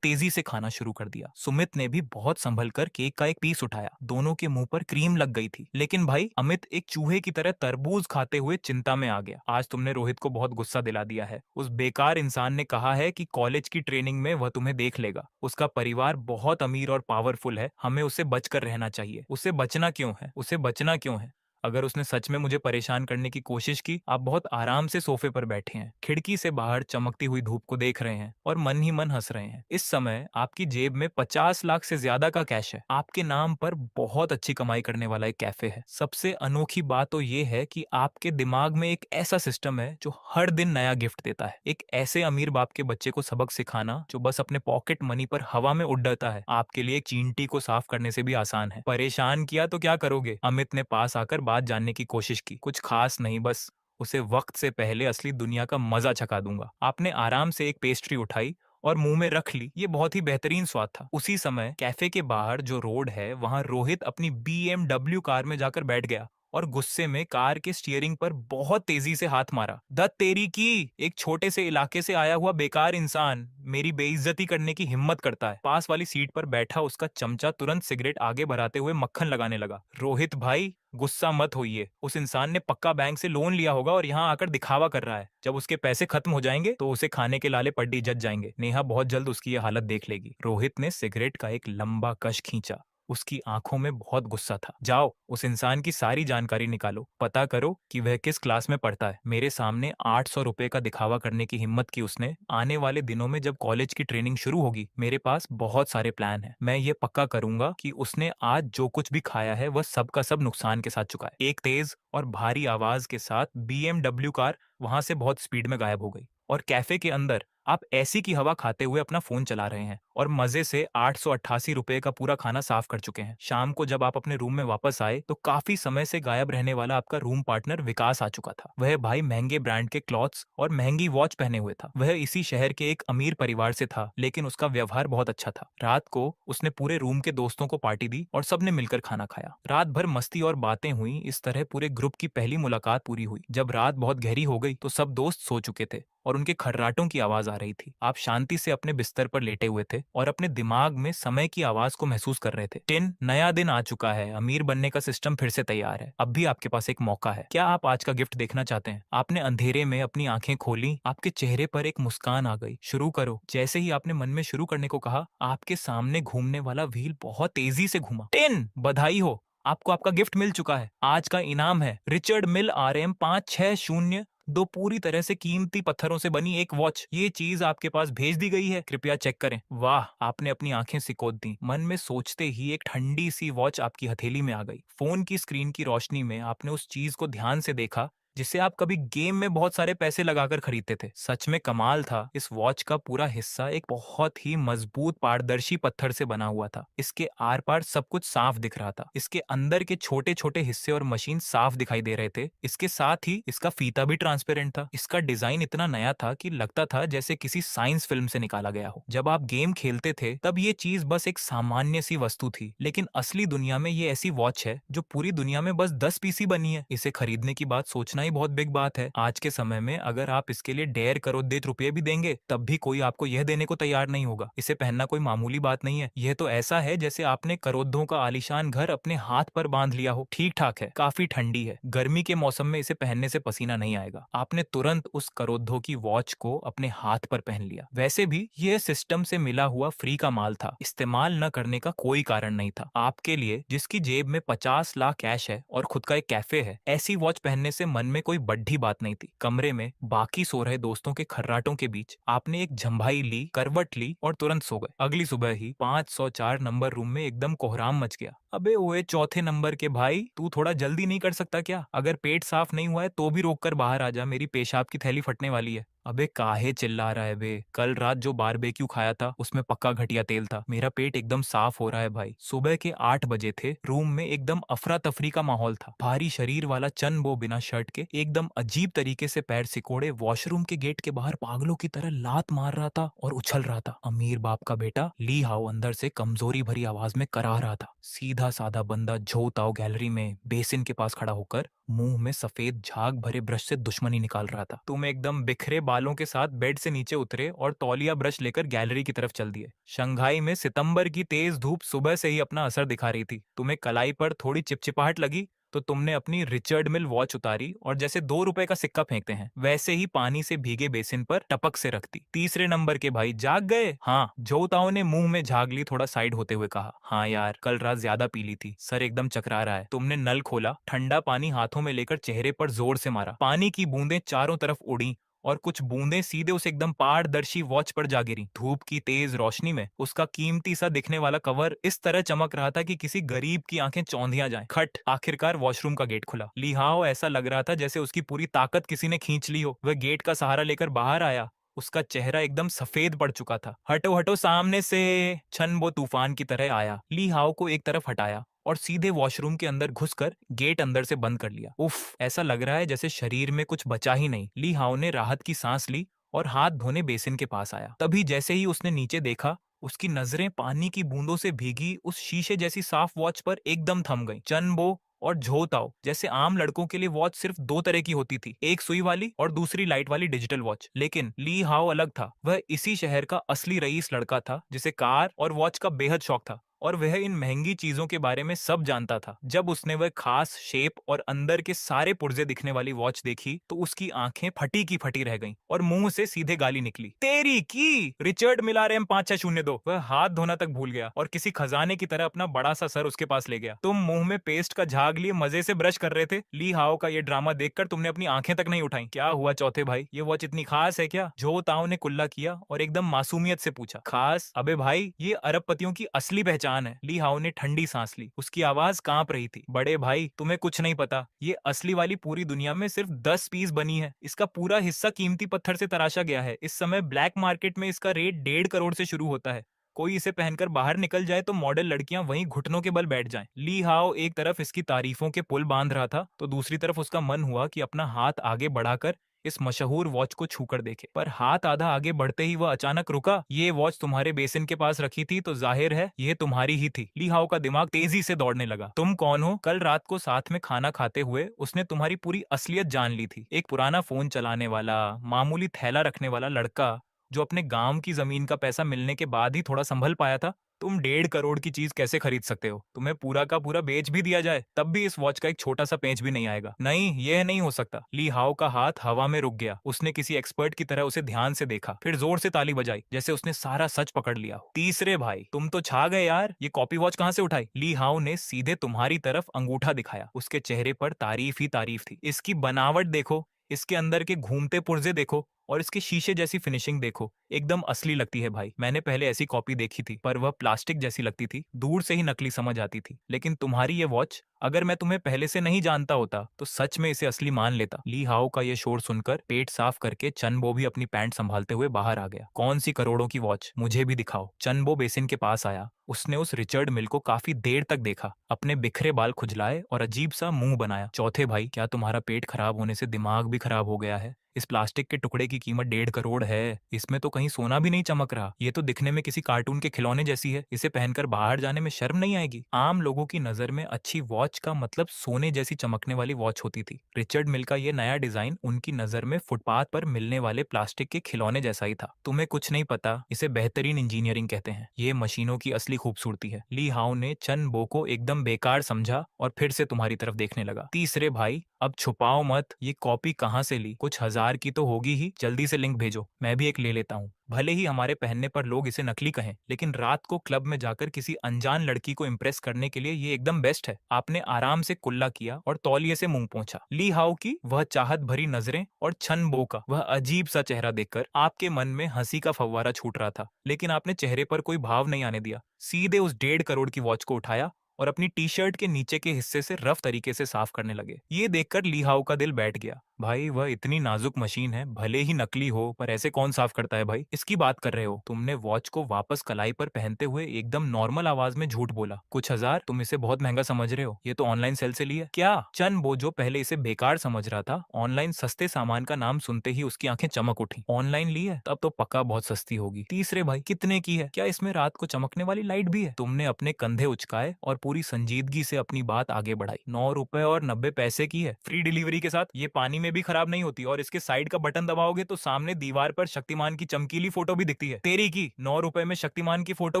तेजी से खाना शुरू कर दिया। सुमित ने भी बहुत संभल कर केक का एक पीस उठाया। दोनों के मुंह पर क्रीम लग गई थी। लेकिन भाई, अमित एक चूहे की तरह तरबूज खाते हुए चिंता में आ गया। आज तुमने रोहित को बहुत गुस्सा दिला दिया है। उस बेकार इंसान ने कहा है कि कॉलेज की ट्रेनिंग में वह तुम्हें देख लेगा। उसका परिवार बहुत अमीर और पावरफुल है। हमें उससे बचकर रहना चाहिए। उसे बचना क्यों है? उसे बचना क्यों है? अगर उसने सच में मुझे परेशान करने की कोशिश की। आप बहुत आराम से सोफे पर बैठे हैं, खिड़की से बाहर चमकती हुई धूप को देख रहे हैं और मन ही मन हंस रहे हैं। इस समय आपकी जेब में 50 लाख से ज्यादा का कैश है। आपके नाम पर बहुत अच्छी कमाई करने वाला एक कैफे है। सबसे अनोखी बात तो ये है कि आपके दिमाग में एक ऐसा सिस्टम है जो हर दिन नया गिफ्ट देता है। एक ऐसे अमीर बाप के बच्चे को सबक सिखाना जो बस अपने पॉकेट मनी पर हवा में उड़ डरता है, आपके लिए एक चींटी को साफ करने से भी आसान है। परेशान किया तो क्या करोगे? अमित ने पास आकर बात जानने की कोशिश की। कुछ खास नहीं, बस उसे वक्त से पहले असली दुनिया का मजा चखा दूंगा। आपने आराम से एक पेस्ट्री उठाई और मुंह में रख ली। ये बहुत ही बेहतरीन स्वाद था। उसी समय कैफे के बाहर जो रोड है वहां रोहित अपनी BMW कार में जाकर बैठ गया और गुस्से में कार के स्टीयरिंग पर बहुत तेजी से हाथ मारा। दत्त तेरी की, एक छोटे से इलाके से आया हुआ बेकार इंसान मेरी बेइज्जती करने की हिम्मत करता है। पास वाली सीट पर बैठा उसका चमचा तुरंत सिगरेट आगे बढ़ाते हुए मक्खन लगाने लगा। रोहित भाई, गुस्सा मत होइए। उस इंसान ने पक्का बैंक से लोन लिया होगा और यहाँ आकर दिखावा कर रहा है। जब उसके पैसे खत्म हो जाएंगे तो उसे खाने के लाले पड्डी जज जाएंगे। नेहा बहुत जल्द उसकी ये हालत देख लेगी। रोहित ने सिगरेट का एक लंबा कश खींचा। उसकी आंखों में बहुत गुस्सा था। जाओ, उस इंसान की सारी जानकारी निकालो, पता करो कि वह किस क्लास में पढ़ता है। मेरे सामने 800 रुपए का दिखावा करने की हिम्मत की उसने। आने वाले दिनों में जब कॉलेज की ट्रेनिंग शुरू होगी, मेरे पास बहुत सारे प्लान हैं। मैं ये पक्का करूंगा कि उसने आज जो कुछ भी खाया है वह सब का सब नुकसान के साथ चुका है। एक तेज और भारी आवाज के साथ BMW कार वहां से बहुत स्पीड में गायब हो गई और कैफे के अंदर आप ऐसी की हवा खाते हुए अपना फोन चला रहे हैं और मजे से 888 रुपए का पूरा खाना साफ कर चुके हैं। शाम को जब आप अपने रूम में वापस आए तो काफी समय से गायब रहने वाला आपका रूम पार्टनर विकास आ चुका था। वह भाई महंगे ब्रांड के क्लॉथ्स और महंगी वॉच पहने हुए था। वह इसी शहर के एक अमीर परिवार से था, लेकिन उसका व्यवहार बहुत अच्छा था। रात को उसने पूरे रूम के दोस्तों को पार्टी दी और सबने मिलकर खाना खाया। रात भर मस्ती और बातें हुई। इस तरह पूरे ग्रुप की पहली मुलाकात पूरी हुई। जब रात बहुत गहरी हो गई तो सब दोस्त सो चुके थे और उनके खर्राटों की आवाज आ रही थी। आप शांति से अपने बिस्तर पर लेटे हुए थे और अपने दिमाग में समय की आवाज को महसूस कर रहे थे। टिन, नया दिन आ चुका है। अमीर बनने का सिस्टम फिर से तैयार है। अब भी आपके पास एक मौका है। क्या आप आज का गिफ्ट देखना चाहते हैं? आपने अंधेरे में अपनी आंखें खोली। आपके चेहरे पर एक मुस्कान आ गई। शुरू करो। जैसे ही आपने मन में शुरू करने को कहा, आपके सामने घूमने वाला व्हील बहुत तेजी से घूमा। टिन, बधाई हो, आपको आपका गिफ्ट मिल चुका है। आज का इनाम है रिचर्ड मिल RM 560, दो पूरी तरह से कीमती पत्थरों से बनी एक वॉच। ये चीज आपके पास भेज दी गई है, कृपया चेक करें। वाह, आपने अपनी आंखें सिकोड़ दी। मन में सोचते ही एक ठंडी सी वॉच आपकी हथेली में आ गई। फोन की स्क्रीन की रोशनी में आपने उस चीज को ध्यान से देखा जिसे आप कभी गेम में बहुत सारे पैसे लगाकर खरीदते थे। सच में कमाल था। इस वॉच का पूरा हिस्सा एक बहुत ही मजबूत पारदर्शी पत्थर से बना हुआ था। इसके आर पार सब कुछ साफ दिख रहा था। इसके अंदर के छोटे छोटे हिस्से और मशीन साफ दिखाई दे रहे थे। इसके साथ ही इसका फीता भी ट्रांसपेरेंट था। इसका डिजाइन इतना नया था कि लगता था जैसे किसी साइंस फिल्म से निकाला गया हो। जब आप गेम खेलते थे तब ये चीज बस एक सामान्य सी वस्तु थी, लेकिन असली दुनिया में ये ऐसी वॉच है जो पूरी दुनिया में बस 10 पीसी बनी है। इसे खरीदने की बात सोचना ही बहुत बिग बात है। आज के समय में अगर आप इसके लिए 1.5 करोड़ रुपए भी देंगे तब भी कोई आपको यह देने को तैयार नहीं होगा। इसे पहनना कोई मामूली बात नहीं है। यह तो ऐसा है जैसे आपने करोड़ों का आलीशान घर अपने हाथ पर बांध लिया हो। ठीक ठाक है, काफी ठंडी है, गर्मी के मौसम में इसे पहनने से पसीना नहीं आएगा। आपने तुरंत उस करोड़ों की वॉच को अपने हाथ पर पहन लिया। वैसे भी यह सिस्टम से मिला हुआ फ्री का माल था, इस्तेमाल न करने का कोई कारण नहीं था। आपके लिए जिसकी जेब में 50 लाख कैश है और खुद का एक कैफे है, ऐसी वॉच पहनने से मन में कोई बड़ी बात नहीं थी। कमरे में बाकी सो रहे दोस्तों के खर्राटों के बीच आपने एक झंभाई ली, करवट ली और तुरंत सो गए। अगली सुबह ही 504 नंबर रूम में एकदम कोहराम मच गया। अबे ओए चौथे नंबर के भाई, तू थोड़ा जल्दी नहीं कर सकता क्या? अगर पेट साफ नहीं हुआ है तो भी रोक कर बाहर आ जा, मेरी पेशाब की थैली फटने वाली है। अबे काहे चिल्ला रहा है बे? कल रात जो बारबेक्यू खाया था उसमें पक्का घटिया तेल था। मेरा पेट एकदम साफ हो रहा है भाई। सुबह के 8 बजे थे। रूम में एकदम अफरा तफरी का माहौल था। भारी शरीर वाला चन वो बिना शर्ट के एकदम अजीब तरीके से पैर सिकोड़े वॉशरूम के गेट के बाहर पागलों की तरह लात मार रहा था और उछल रहा था। अमीर बाप का बेटा ली हाओ अंदर से कमजोरी भरी आवाज में करा रहा था। सीधा साधा बंदा झो ताओ गैलरी में बेसिन के पास खड़ा होकर मुंह में सफेद झाग भरे ब्रश से दुश्मनी निकाल रहा था। तुम एकदम बिखरे बालों के साथ बेड से नीचे उतरे और तौलिया ब्रश लेकर गैलरी की तरफ चल दिए। शंघाई में सितंबर की तेज धूप सुबह से ही अपना असर दिखा रही थी। तुम्हें कलाई पर थोड़ी चिपचिपाहट लगी तो तुमने अपनी रिचर्ड मिल वॉच उतारी और जैसे 2 रुपए का सिक्का फेंकते हैं वैसे ही पानी से भीगे बेसिन पर टपक से रख दी। तीसरे नंबर के भाई जाग गए? हाँ, जोताओ ने मुंह में झाग ली थोड़ा साइड होते हुए कहा। हाँ यार, कल रात ज्यादा पी ली थी, सर एकदम चकरा रहा है। तुमने नल खोला, ठंडा पानी हाथों में लेकर चेहरे पर जोर से मारा। पानी की बूंदें चारों तरफ उड़ी और कुछ बूंदें सीधे उस एकदम पारदर्शी वॉच पर जा गिरी। धूप की तेज रोशनी में उसका कीमती सा दिखने वाला कवर इस तरह चमक रहा था कि किसी गरीब की आंखें चौंधिया जाएं। खट, आखिरकार वॉशरूम का गेट खुला। लिहाओ ऐसा लग रहा था जैसे उसकी पूरी ताकत किसी ने खींच ली हो। वह गेट का सहारा लेकर बाहर आया। उसका चेहरा एकदम सफेद पड़ चुका था। हटो हटो सामने से, छन वो तूफान की तरह आया। ली हाओ को एक तरफ हटाया और सीधे वॉशरूम के अंदर घुसकर गेट अंदर से बंद कर लिया। उफ, ऐसा लग रहा है जैसे शरीर में कुछ बचा ही नहीं। ली हाओ ने राहत की सांस ली और हाथ धोने बेसिन के पास आया। तभी जैसे ही उसने नीचे देखा, उसकी नजरें पानी की बूंदों से भीगी उस शीशे जैसी साफ वॉच पर एकदम थम गईं। चनबो और झोताओ जैसे आम लड़कों के लिए वॉच सिर्फ 2 तरह की होती थी, एक सुई वाली और दूसरी लाइट वाली डिजिटल वॉच। लेकिन ली हाओ अलग था। वह इसी शहर का असली रईस लड़का था जिसे कार और वॉच का बेहद शौक था और वह इन महंगी चीजों के बारे में सब जानता था। जब उसने वह खास शेप और अंदर के सारे पुर्जे दिखने वाली वॉच देखी तो उसकी आंखें फटी की फटी रह गईं और मुंह से सीधे गाली निकली। तेरी की रिचर्ड मिलारेम 5602। वह हाथ धोना तक भूल गया और किसी खजाने की तरह अपना बड़ा सा सर उसके पास ले गया। तुम मुंह में पेस्ट का झाग लिए मजे से ब्रश कर रहे थे। ली हाओ का ये ड्रामा देखकर तुमने अपनी आंखें तक नहीं उठाई। क्या हुआ चौथे भाई, ये वॉच इतनी खास है क्या? जो ताओ ने कुल्ला किया और एकदम मासूमियत से पूछा। खास? अबे भाई, ये अरबपतियों की असली पहचान है। ली हाओ ने ठंडी सांस ली। उसकी आवाज कांप रही थी। बड़े भाई, तुम्हें कुछ नहीं पता। ये असली वाली पूरी दुनिया में सिर्फ 10 पीस बनी है। इसका पूरा हिस्सा कीमती पत्थर से तराशा गया है। इस समय ब्लैक मार्केट में इसका रेट 1.5 करोड़ से शुरू होता है। कोई इसे पहनकर बाहर निकल जाए तो मॉडल लड़कियां वहीं घुटनों के बल बैठ जाएं। ली हाओ एक तरफ इसकी तारीफों के पुल बांध रहा था तो दूसरी तरफ उसका मन हुआ कि अपना हाथ आगे बढ़ाकर इस मशहूर वॉच को छूकर देखे। पर हाथ आधा आगे बढ़ते ही वह अचानक रुका। ये वॉच तुम्हारे बेसिन के पास रखी थी तो जाहिर है ये तुम्हारी ही थी। ली हाओ का दिमाग तेजी से दौड़ने लगा। तुम कौन हो? कल रात को साथ में खाना खाते हुए उसने तुम्हारी पूरी असलियत जान ली थी। एक पुराना फोन चलाने वाला, मामूली थैला रखने वाला लड़का जो अपने गांव की जमीन का पैसा मिलने के बाद ही थोड़ा संभल पाया था। तुम 1.5 करोड़ की चीज कैसे खरीद सकते हो? तुम्हें पूरा का पूरा बेच भी दिया जाए तब भी इस वॉच का एक छोटा सा पेंच भी नहीं आएगा। नहीं, यह नहीं हो सकता। ली हाओ का हाथ हवा में रुक गया। उसने किसी एक्सपर्ट की तरह उसे ध्यान से देखा, फिर जोर से ताली बजाई जैसे उसने सारा सच पकड़ लिया हो। तीसरे भाई, तुम तो छा गए यार। ये कॉपी वॉच कहाँ से उठाई? ली हाओ ने सीधे तुम्हारी तरफ अंगूठा दिखाया। उसके चेहरे पर तारीफ ही तारीफ थी। इसकी बनावट देखो, इसके अंदर के घूमते पुर्जे देखो और इसके शीशे जैसी फिनिशिंग देखो। एकदम असली लगती है भाई। मैंने पहले ऐसी कॉपी देखी थी पर वह प्लास्टिक जैसी लगती थी, दूर से ही नकली समझ आती थी। लेकिन तुम्हारी ये वॉच, अगर मैं तुम्हें पहले से नहीं जानता होता तो सच में इसे असली मान लेता। ली हाओ का ये शोर सुनकर पेट साफ करके चनबो भी अपनी पैंट संभालते हुए बाहर आ गया। कौन सी करोड़ों की वॉच, मुझे भी दिखाओ। चनबो बेसिन के पास आया। उसने उस रिचर्ड मिल को काफी देर तक देखा, अपने बिखरे बाल खुजलाए और अजीब सा मुंह बनाया। चौथे भाई, क्या तुम्हारा पेट खराब होने से दिमाग भी खराब हो गया है? इस प्लास्टिक के टुकड़े की कीमत 1.5 करोड़ है। इसमें तो कहीं सोना भी नहीं चमक रहा। ये तो दिखने में किसी कार्टून के खिलौने जैसी है। इसे पहनकर बाहर जाने में शर्म नहीं आएगी? आम लोगों की नजर में अच्छी वॉच का मतलब सोने जैसी चमकने वाली वॉच होती थी। रिचर्ड मिल का ये नया डिजाइन उनकी नजर में फुटपाथ पर मिलने वाले प्लास्टिक के खिलौने जैसा ही था। तुम्हें कुछ नहीं पता, इसे बेहतरीन इंजीनियरिंग कहते हैं। ये मशीनों की असली खूबसूरती है। ली हाओ ने चन बो को एकदम बेकार समझा और फिर से तुम्हारी तरफ देखने लगा। तीसरे भाई, अब छुपाओ मत, ये कॉपी कहाँ से ली? कुछ हजार की तो होगी ही। जल्दी से लिंक भेजो, मैं भी एक ले लेता हूँ। भले ही हमारे पहनने पर लोग इसे नकली कहें, लेकिन रात को क्लब में जाकर किसी अनजान लड़की को इम्प्रेस करने के लिए ये एकदम बेस्ट है। आपने आराम से कुल्ला किया और तौलिए से मुंह पोंछा। ली हाओ की वह चाहत भरी नजरें और छन बो का वह अजीब सा चेहरा देखकर आपके मन में हंसी का फव्वारा छूट रहा था, लेकिन आपने चेहरे पर कोई भाव नहीं आने दिया। सीधे उस 1.5 करोड़ की वॉच को उठाया और अपनी टी शर्ट के नीचे के हिस्से से रफ तरीके से साफ करने लगे। ये देखकर ली हाओ का दिल बैठ गया। भाई, वह इतनी नाजुक मशीन है, भले ही नकली हो, पर ऐसे कौन साफ करता है भाई? इसकी बात कर रहे हो? तुमने वॉच को वापस कलाई पर पहनते हुए एकदम नॉर्मल आवाज में झूठ बोला। कुछ हजार? तुम इसे बहुत महंगा समझ रहे हो? ये तो ऑनलाइन सेल से लिया क्या? चन बो, जो पहले इसे बेकार समझ रहा था, ऑनलाइन सस्ते सामान का नाम सुनते ही उसकी आंखें चमक उठी। ऑनलाइन ली है? तब तो पक्का बहुत सस्ती होगी। तीसरे भाई, कितने की है? क्या इसमें रात को चमकने वाली लाइट भी है? तुमने अपने कंधे उचकाए और पूरी संजीदगी से अपनी बात आगे बढ़ाई। 9 रुपए और 90 पैसे की है, फ्री डिलीवरी के साथ। ये पानी में भी खराब नहीं होती और इसके साइड का बटन दबाओगे तो सामने दीवार पर शक्तिमान की चमकीली फोटो भी दिखती है। तेरी की 9 रुपए में शक्तिमान की फोटो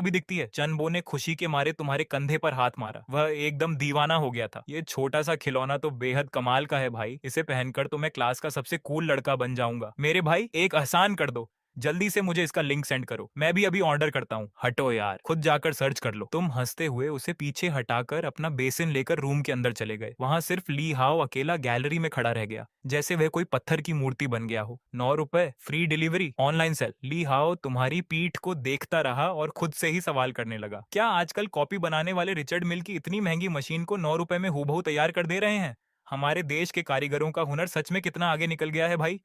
भी दिखती है। चनबो ने खुशी के मारे तुम्हारे कंधे पर हाथ मारा। वह एकदम दीवाना हो गया था। ये छोटा सा खिलौना तो बेहद कमाल का है भाई। इसे पहनकर तो मैं क्लास का सबसे कूल लड़का बन जाऊंगा। मेरे भाई, एक एहसान कर दो, जल्दी से मुझे इसका लिंक सेंड करो, मैं भी अभी ऑर्डर करता हूँ। हटो यार, खुद जाकर सर्च कर लो। तुम हंसते हुए उसे पीछे हटाकर अपना बेसिन लेकर रूम के अंदर चले गए। वहां सिर्फ ली हाओ अकेला गैलरी में खड़ा रह गया, जैसे वह कोई पत्थर की मूर्ति बन गया हो। 9 रुपए, फ्री डिलीवरी, ऑनलाइन सेल। ली हाओ तुम्हारी पीठ को देखता रहा और खुद से ही सवाल करने लगा, क्या आजकल कॉपी बनाने वाले रिचर्ड मिल की इतनी महंगी मशीन को 9 रुपए में हूबहू तैयार कर दे रहे हैं? हमारे देश के कारीगरों का हुनर सच में कितना आगे निकल गया है भाई।